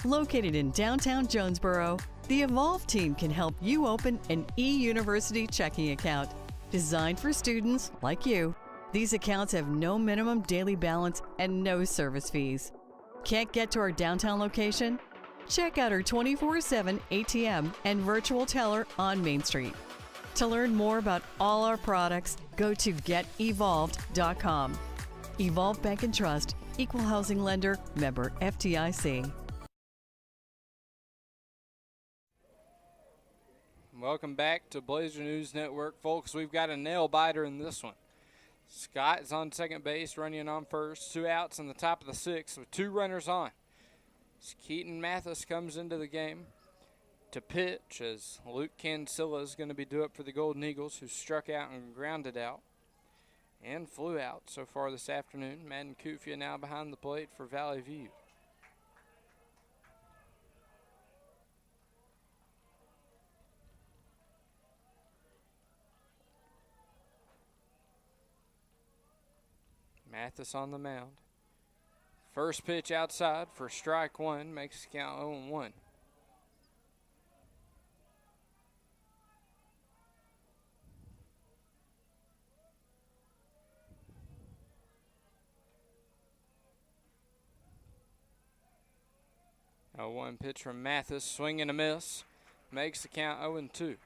Located in downtown Jonesboro, the Evolve team can help you open an e-University checking account designed for students like you. These accounts have no minimum daily balance and no service fees. Can't get to our downtown location? Check out our 24/7 ATM and virtual teller on Main Street. To learn more about all our products, go to getevolved.com. Evolve Bank and Trust, Equal Housing Lender, member FDIC. Welcome back to Blazer News Network, folks. We've got a nail biter in this one. Scott is on second base, Runyon on first. 2 outs in the top of the 6th with 2 runners on. Keaton Mathis comes into the game to pitch as Luke Cancilla is going to be due up for the Golden Eagles, who struck out and grounded out and flew out so far this afternoon. Madden Kufia now behind the plate for Valley View. Mathis on the mound. First pitch outside for strike 1, makes the count 0-1. A 1 pitch from Mathis, swing and a miss, makes the count 0-2.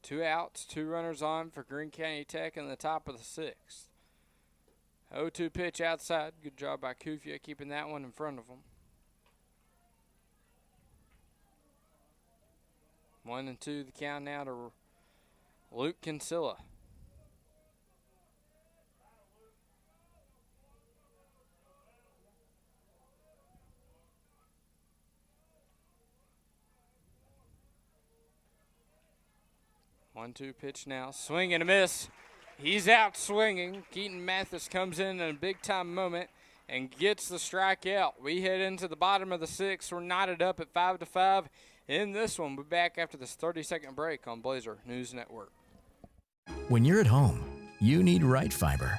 Two outs, 2 runners on for Greene County Tech in the top of the 6th. 0-2 pitch outside. Good job by Kufia keeping that one in front of him. 1-2 the count now to Luke Cancilla. 1-2 pitch now. Swing and a miss. He's out swinging. Keaton Mathis comes in a big-time moment and gets the strikeout. We head into the bottom of the sixth. We're knotted up at 5-5 in this one. We'll be back after this 30-second break on Blazer News Network. When you're at home, you need right fiber.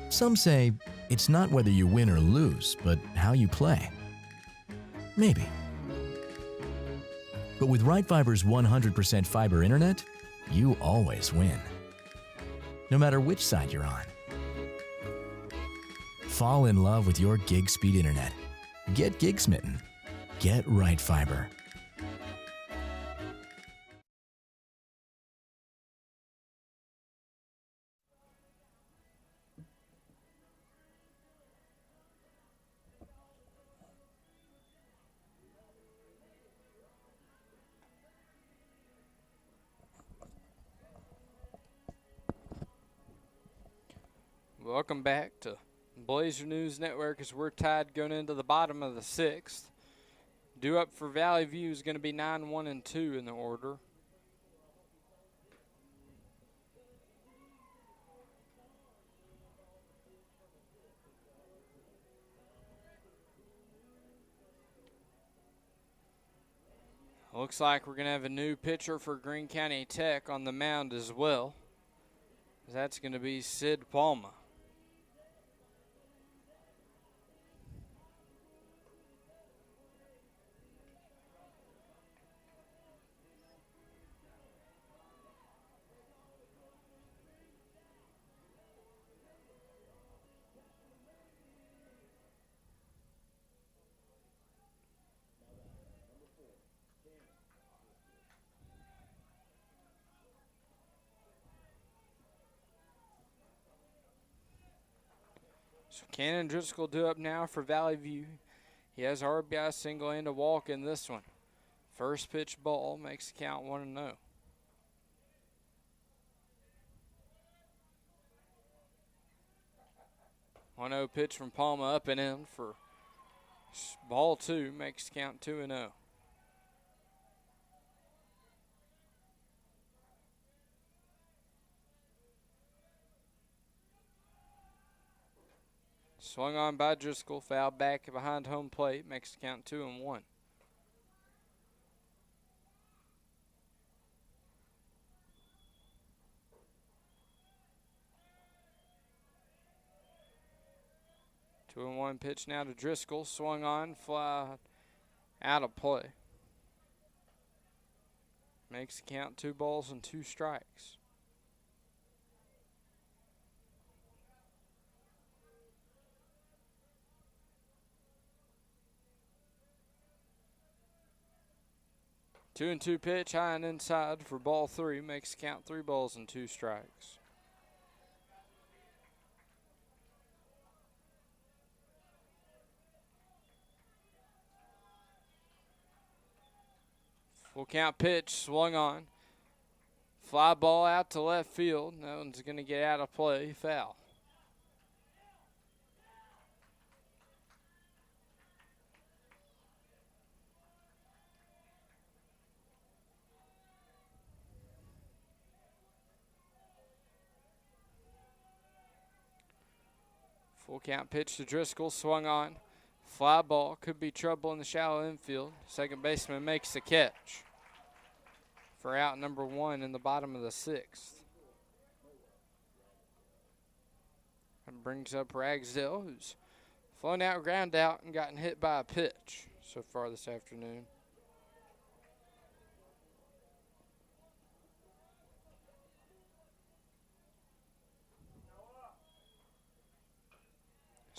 Some say it's not whether you win or lose, but how you play. Maybe. But with Right Fiber's 100% fiber internet, you always win. No matter which side you're on. Fall in love with your gig speed internet. Get gig smitten. Get Right Fiber. Welcome back to Blazer News Network as we're tied going into the bottom of the sixth. Due up for Valley View is going to be 9-1-2 in the order. Looks like we're going to have a new pitcher for Greene County Tech on the mound as well. That's going to be Sid Palma. So Cannon Driscoll due up now for Valley View. He has a RBI single and a walk in this one. First pitch ball makes the count 1-0. One-0 pitch from Palma up and in for ball two, makes the count 2-0. Swung on by Driscoll, foul back behind home plate, makes the count 2-1. Two and one pitch now to Driscoll, swung on, fly out of play. Makes the count 2-2 strikes. Two and two pitch, high and inside for ball three, makes the count 3-2 strikes. Full count pitch, swung on. Fly ball out to left field. That one's going to get out of play, foul. Full count pitch to Driscoll, swung on. Fly ball, could be trouble in the shallow infield. Second baseman makes the catch for out number one in the bottom of the sixth. And brings up Ragsdale, who's flown out, ground out, and gotten hit by a pitch so far this afternoon.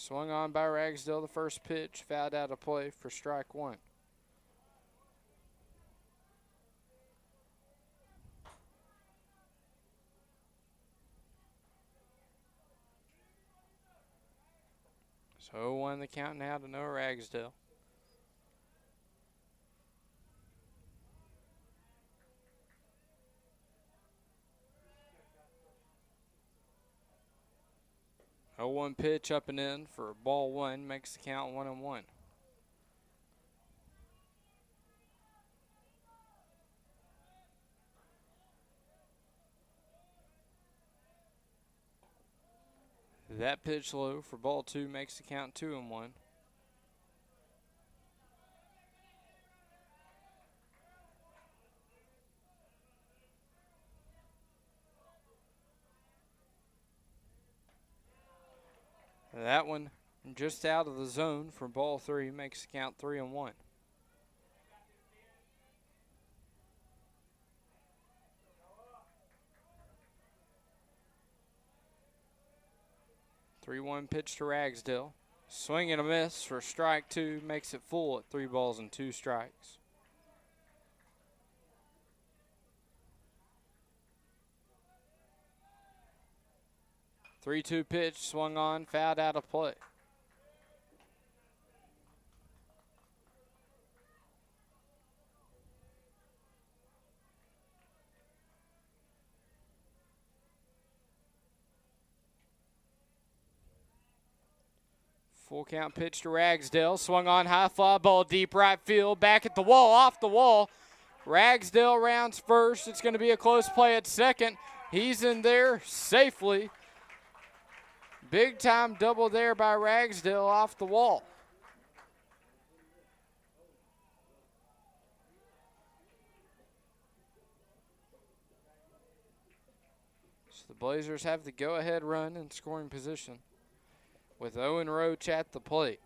Swung on by Ragsdale, the first pitch, fouled out of play for strike one. So 0-1 the count now to Noah Ragsdale. A 1 pitch up and in for ball one, makes the count 1-1. That pitch low for ball 2 makes the count 2-1. That one just out of the zone for ball 3 makes the count 3-1. Three-one pitch to Ragsdale. Swing and a miss for strike 2 makes it full at 3 balls and 2 strikes. Three-two pitch swung on, fouled out of play. Full count pitch to Ragsdale. Swung on, high fly ball, deep right field. Back at the wall, off the wall. Ragsdale rounds first. It's going to be a close play at second. He's in there safely. Big time double there by Ragsdale off the wall. So the Blazers have the go-ahead run in scoring position with Owen Roach at the plate.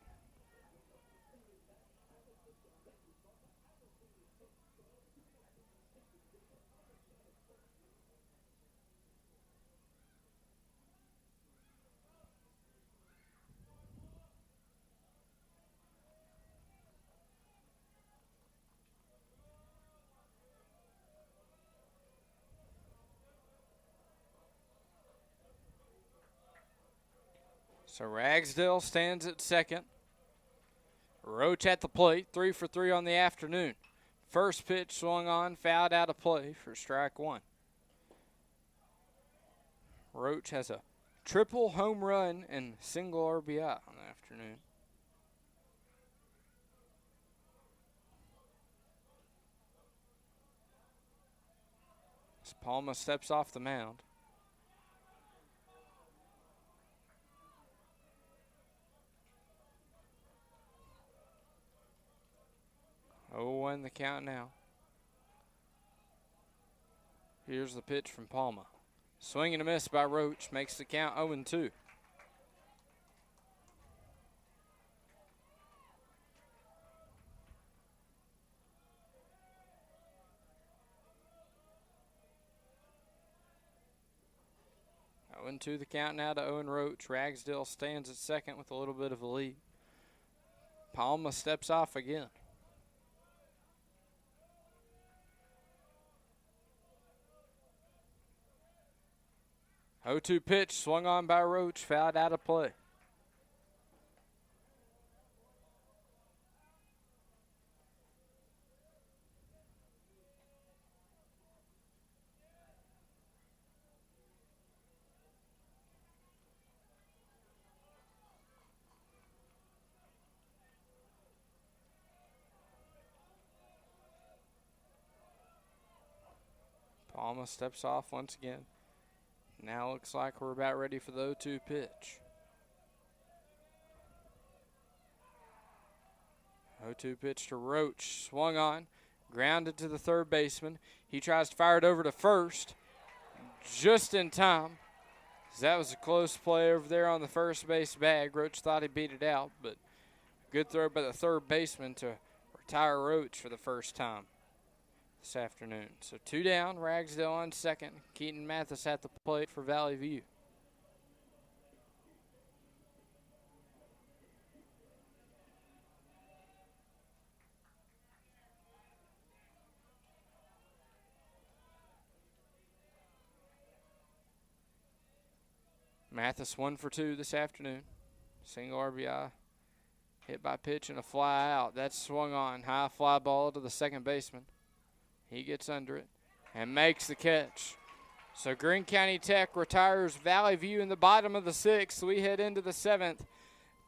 So Ragsdale stands at second. Roach at the plate, 3 for 3 on the afternoon. First pitch swung on, fouled out of play for strike 1. Roach has a triple home run and single RBI on the afternoon. As Palma steps off the mound. 0-1 the count now. Here's the pitch from Palma. Swing and a miss by Roach makes the count 0-2. The count now to Owen Roach. Ragsdale stands at second with a little bit of a lead. Palma steps off again. 0-2 pitch swung on by Roach, fouled out of play. Palma steps off once again. Now looks like we're about ready for the 0-2 pitch. 0-2 pitch to Roach. Swung on. Grounded to the third baseman. He tries to fire it over to first. Just in time. That was a close play over there on the first base bag. Roach thought he beat it out, but good throw by the third baseman to retire Roach for the first time this afternoon. So 2 down, Ragsdale on second. Keaton Mathis at the plate for Valley View. Mathis 1 for 2 this afternoon. Single RBI. Hit by pitch and a fly out. That's swung on. High fly ball to the second baseman. He gets under it and makes the catch. So Greene County Tech retires Valley View in the bottom of the 6th. We head into the 7th.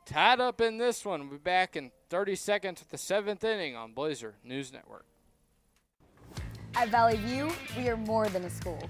Tied up in this one. We'll be back in 30 seconds with the 7th inning on Blazer News Network. At Valley View, we are more than a school.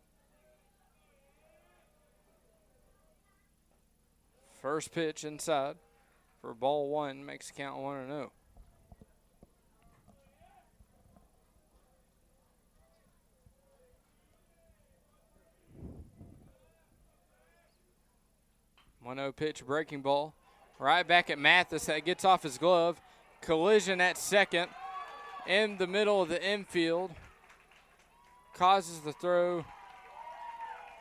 First pitch inside for ball one, makes the count 1-0. One-0 pitch, breaking ball. Right back at Mathis. That gets off his glove. Collision at second in the middle of the infield. Causes the throw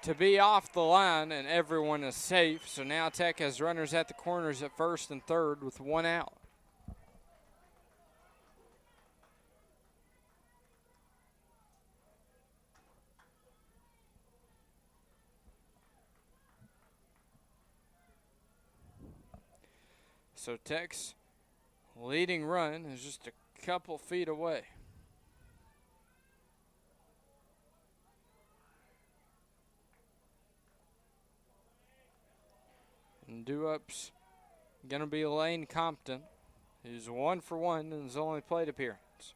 to be off the line, and everyone is safe. So now Tech has runners at the corners at first and third with one out. So Tech's leading run is just a couple feet away. And due up's going to be Lane Compton, who's 1 for 1 in his only plate appearance.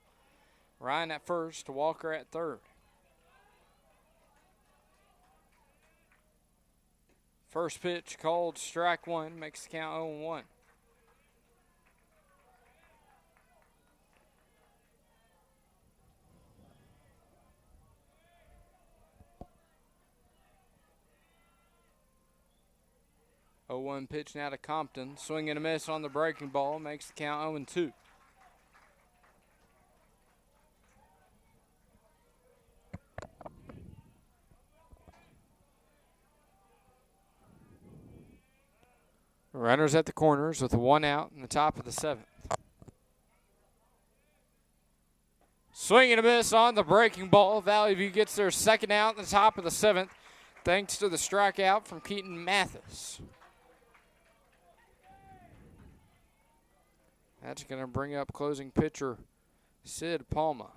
Ryan at first, Walker at third. First pitch called strike one, makes the count 0-1. Oh, 1 pitch now to Compton. Swing and a miss on the breaking ball. Makes the count 0-2. Runners at the corners with 1 out in the top of the 7th. Swing and a miss on the breaking ball. Valley View gets their 2nd out in the top of the 7th thanks to the strikeout from Keaton Mathis. That's going to bring up closing pitcher Sid Palma.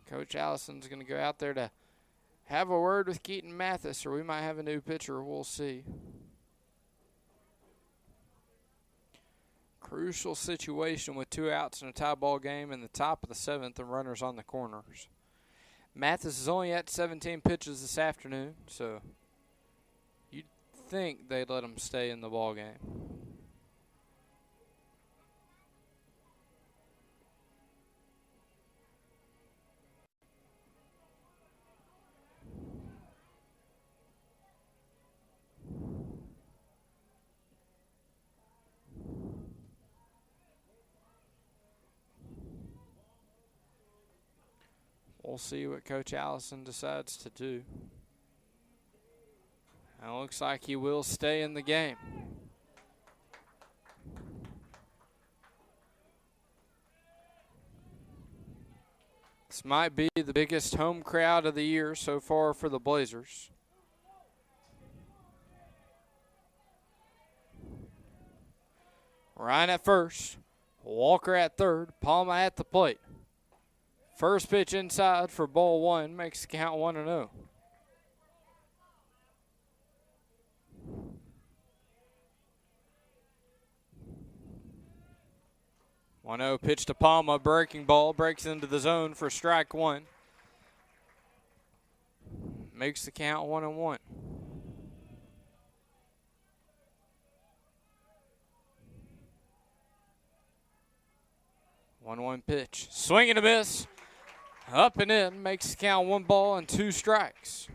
Coach Allison's going to go out there to have a word with Keaton Mathis, or we might have a new pitcher. We'll see. Crucial situation with 2 outs in a tie ball game in the top of the 7th and runners on the corners. Mathis is only at 17 pitches this afternoon, so you'd think they'd let him stay in the ball game. We'll see what Coach Allison decides to do. And it looks like he will stay in the game. This might be the biggest home crowd of the year so far for the Blazers. Ryan at first, Walker at third, Palma at the plate. First pitch inside for ball one, makes the count 1-0. One-0 pitch to Palma, breaking ball, breaks into the zone for strike one. Makes the count 1-1. One pitch, swing and a miss. Up and in, makes the count 1 ball and 2 strikes.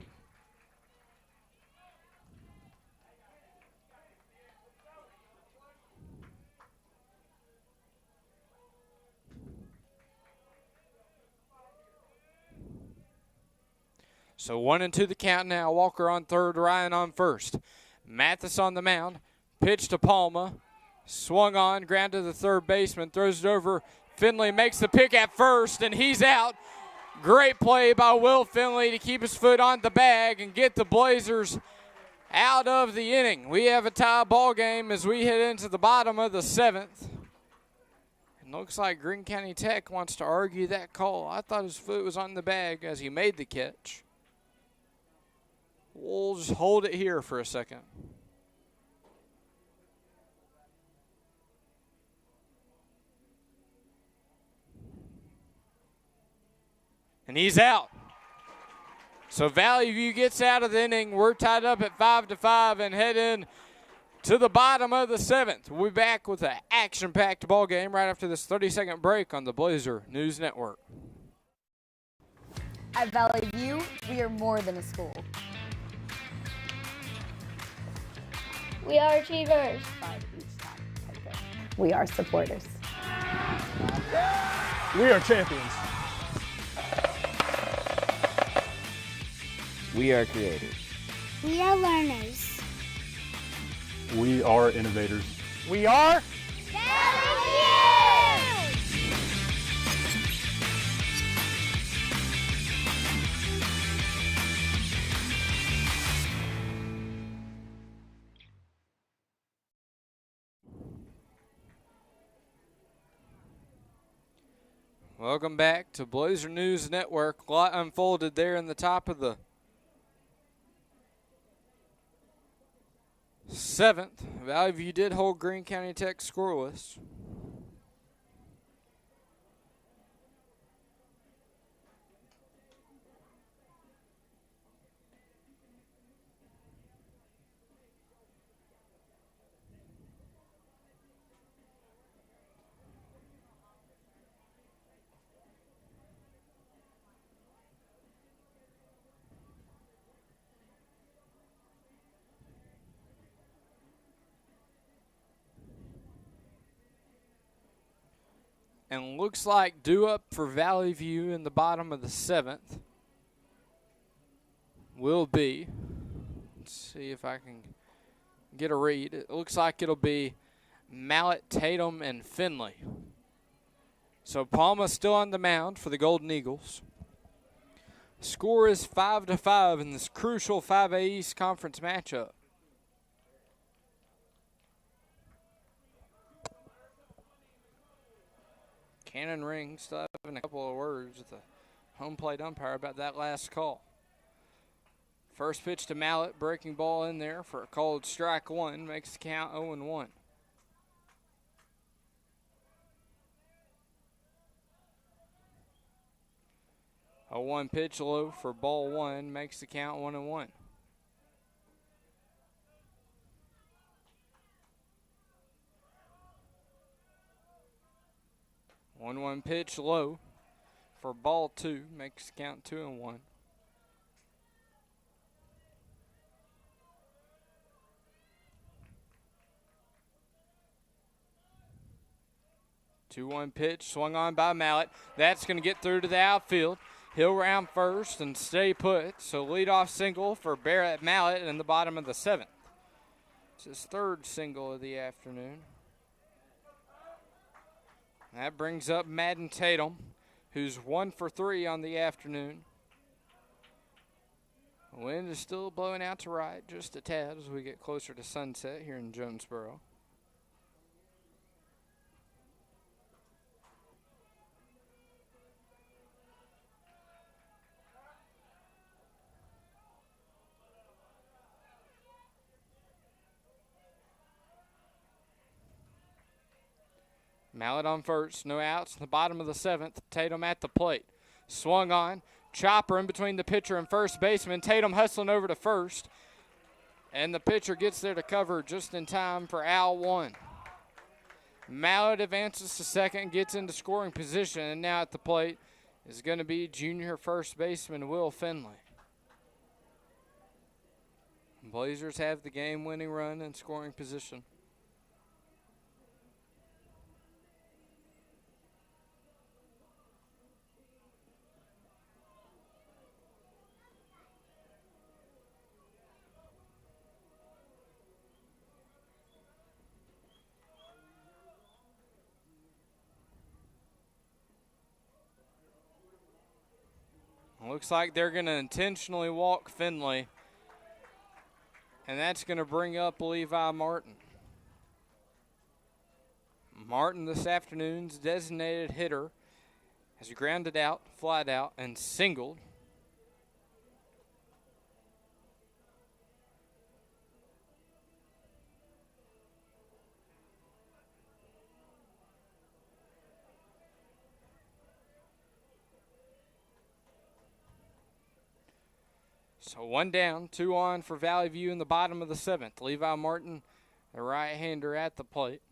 So 1-2 the count now. Walker on third, Ryan on first. Mathis on the mound. Pitch to Palma. Swung on, grounded to the third baseman. Throws it over. Finley makes the pick at first, and he's out. Great play by Will Finley to keep his foot on the bag and get the Blazers out of the inning. We have a tie ball game as we head into the bottom of the 7th. It looks like Greene County Tech wants to argue that call. I thought his foot was on the bag as he made the catch. We'll just hold it here for a second. And he's out. So Valley View gets out of the inning. We're tied up at 5-5 and head in to the bottom of the 7th. We'll be back with an action-packed ball game right after this 30-second break on the Blazer News Network. At Valley View, we are more than a school. We are achievers. We are supporters. We are champions. We are creators. We are learners. We are innovators. We are Welcome back to Blazer News Network. A lot unfolded there in the top of the 7th. Valley View did hold Greene County Tech scoreless. And looks like due up for Valley View in the bottom of the 7th will be, let's see if I can get a read. It looks like it'll be Mallett, Tatum, and Finley. So Palma's still on the mound for the Golden Eagles. Score is 5-5 in this crucial 5A East Conference matchup. Cannon Ring still having a couple of words with the home plate umpire about that last call. First pitch to Mallett, breaking ball in there for a called strike one, makes the count 0-1. A 1 pitch low for ball one, makes the count 1-1. One pitch low for ball two, makes the count 2-1. Two-one pitch swung on by Mallett. That's going to get through to the outfield. He'll round first and stay put. So leadoff single for Barrett Mallett in the bottom of the 7th. It's his 3rd single of the afternoon. That brings up Madden Tatum, who's 1 for 3 on the afternoon. The wind is still blowing out to right, just a tad as we get closer to sunset here in Jonesboro. Mallett on first, no outs. In the bottom of the 7th, Tatum at the plate. Swung on, chopper in between the pitcher and first baseman. Tatum hustling over to first, and the pitcher gets there to cover just in time for out one. Mallett advances to second, gets into scoring position, and now at the plate is going to be junior first baseman Will Finley. Blazers have the game-winning run in scoring position. Looks like they're going to intentionally walk Finley, and that's going to bring up Levi Martin. Martin, this afternoon's designated hitter, has grounded out, flied out, and singled. So 1 down, 2 on for Valley View in the bottom of the 7th. Levi Martin, the right-hander at the plate.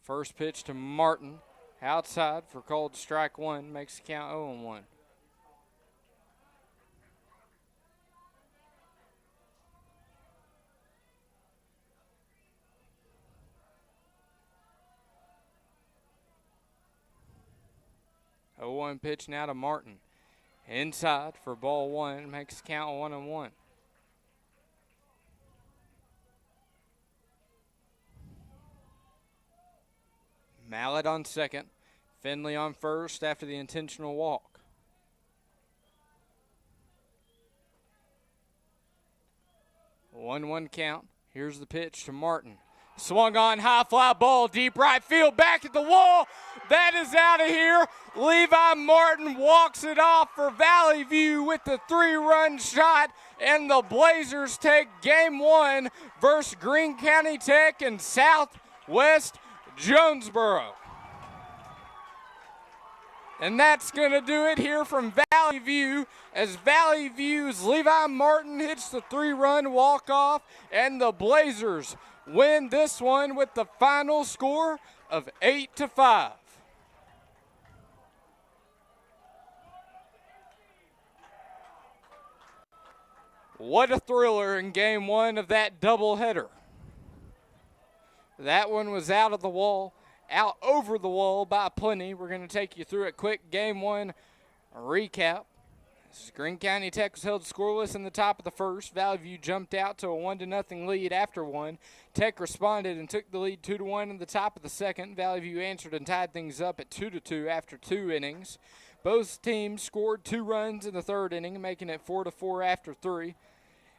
First pitch to Martin. Outside for called strike 1. Makes the count 0-1. A 0-1 pitch now to Martin. Inside for ball 1. Makes the count 1-1. Mallett on second. Finley on first after the intentional walk. One count. Here's the pitch to Martin. Swung on, high fly ball, deep right field, back at the wall. That is out of here. Levi Martin walks it off for Valley View with the 3-run shot, and the Blazers take game 1 versus Greene County Tech in Southwest Jonesboro. And that's going to do it here from Valley View as Valley View's Levi Martin hits the 3-run walk-off, and the Blazers win this one with the final score of 8-5. What a thriller in game 1 of that doubleheader. That one was out over the wall by plenty. We're going to take you through a quick game 1 recap. Greene County Tech was held scoreless in the top of the first. Valley View jumped out to a 1-0 lead after 1. Tech responded and took the lead 2-1 in the top of the second. Valley View answered and tied things up at 2-2 after 2 innings. Both teams scored 2 runs in the third inning, making it 4-4 after 3.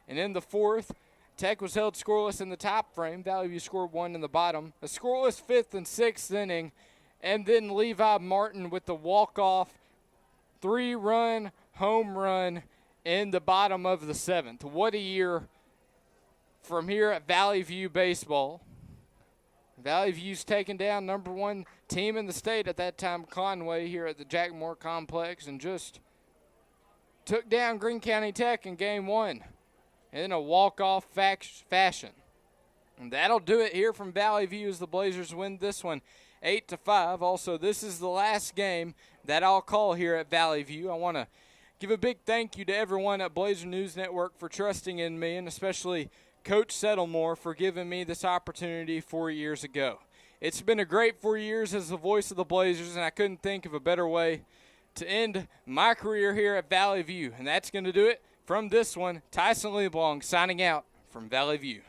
And in the fourth, Tech was held scoreless in the top frame. Valley View scored 1 in the bottom. A scoreless 5th and 6th inning. And then Levi Martin with the walk-off 3-run home run in the bottom of the 7th. What a year from here at Valley View baseball. Valley View's taken down number 1 team in the state at that time, Conway, here at the Jack Moore Complex, and just took down Greene County Tech in game 1 in a walk-off fashion. And that'll do it here from Valley View as the Blazers win this one 8-5. Also, this is the last game that I'll call here at Valley View. I want to give a big thank you to everyone at Blazer News Network for trusting in me, and especially Coach Settlemore for giving me this opportunity 4 years ago. It's been a great 4 years as the voice of the Blazers, and I couldn't think of a better way to end my career here at Valley View. And that's going to do it from this one. Tyson LeBlanc signing out from Valley View.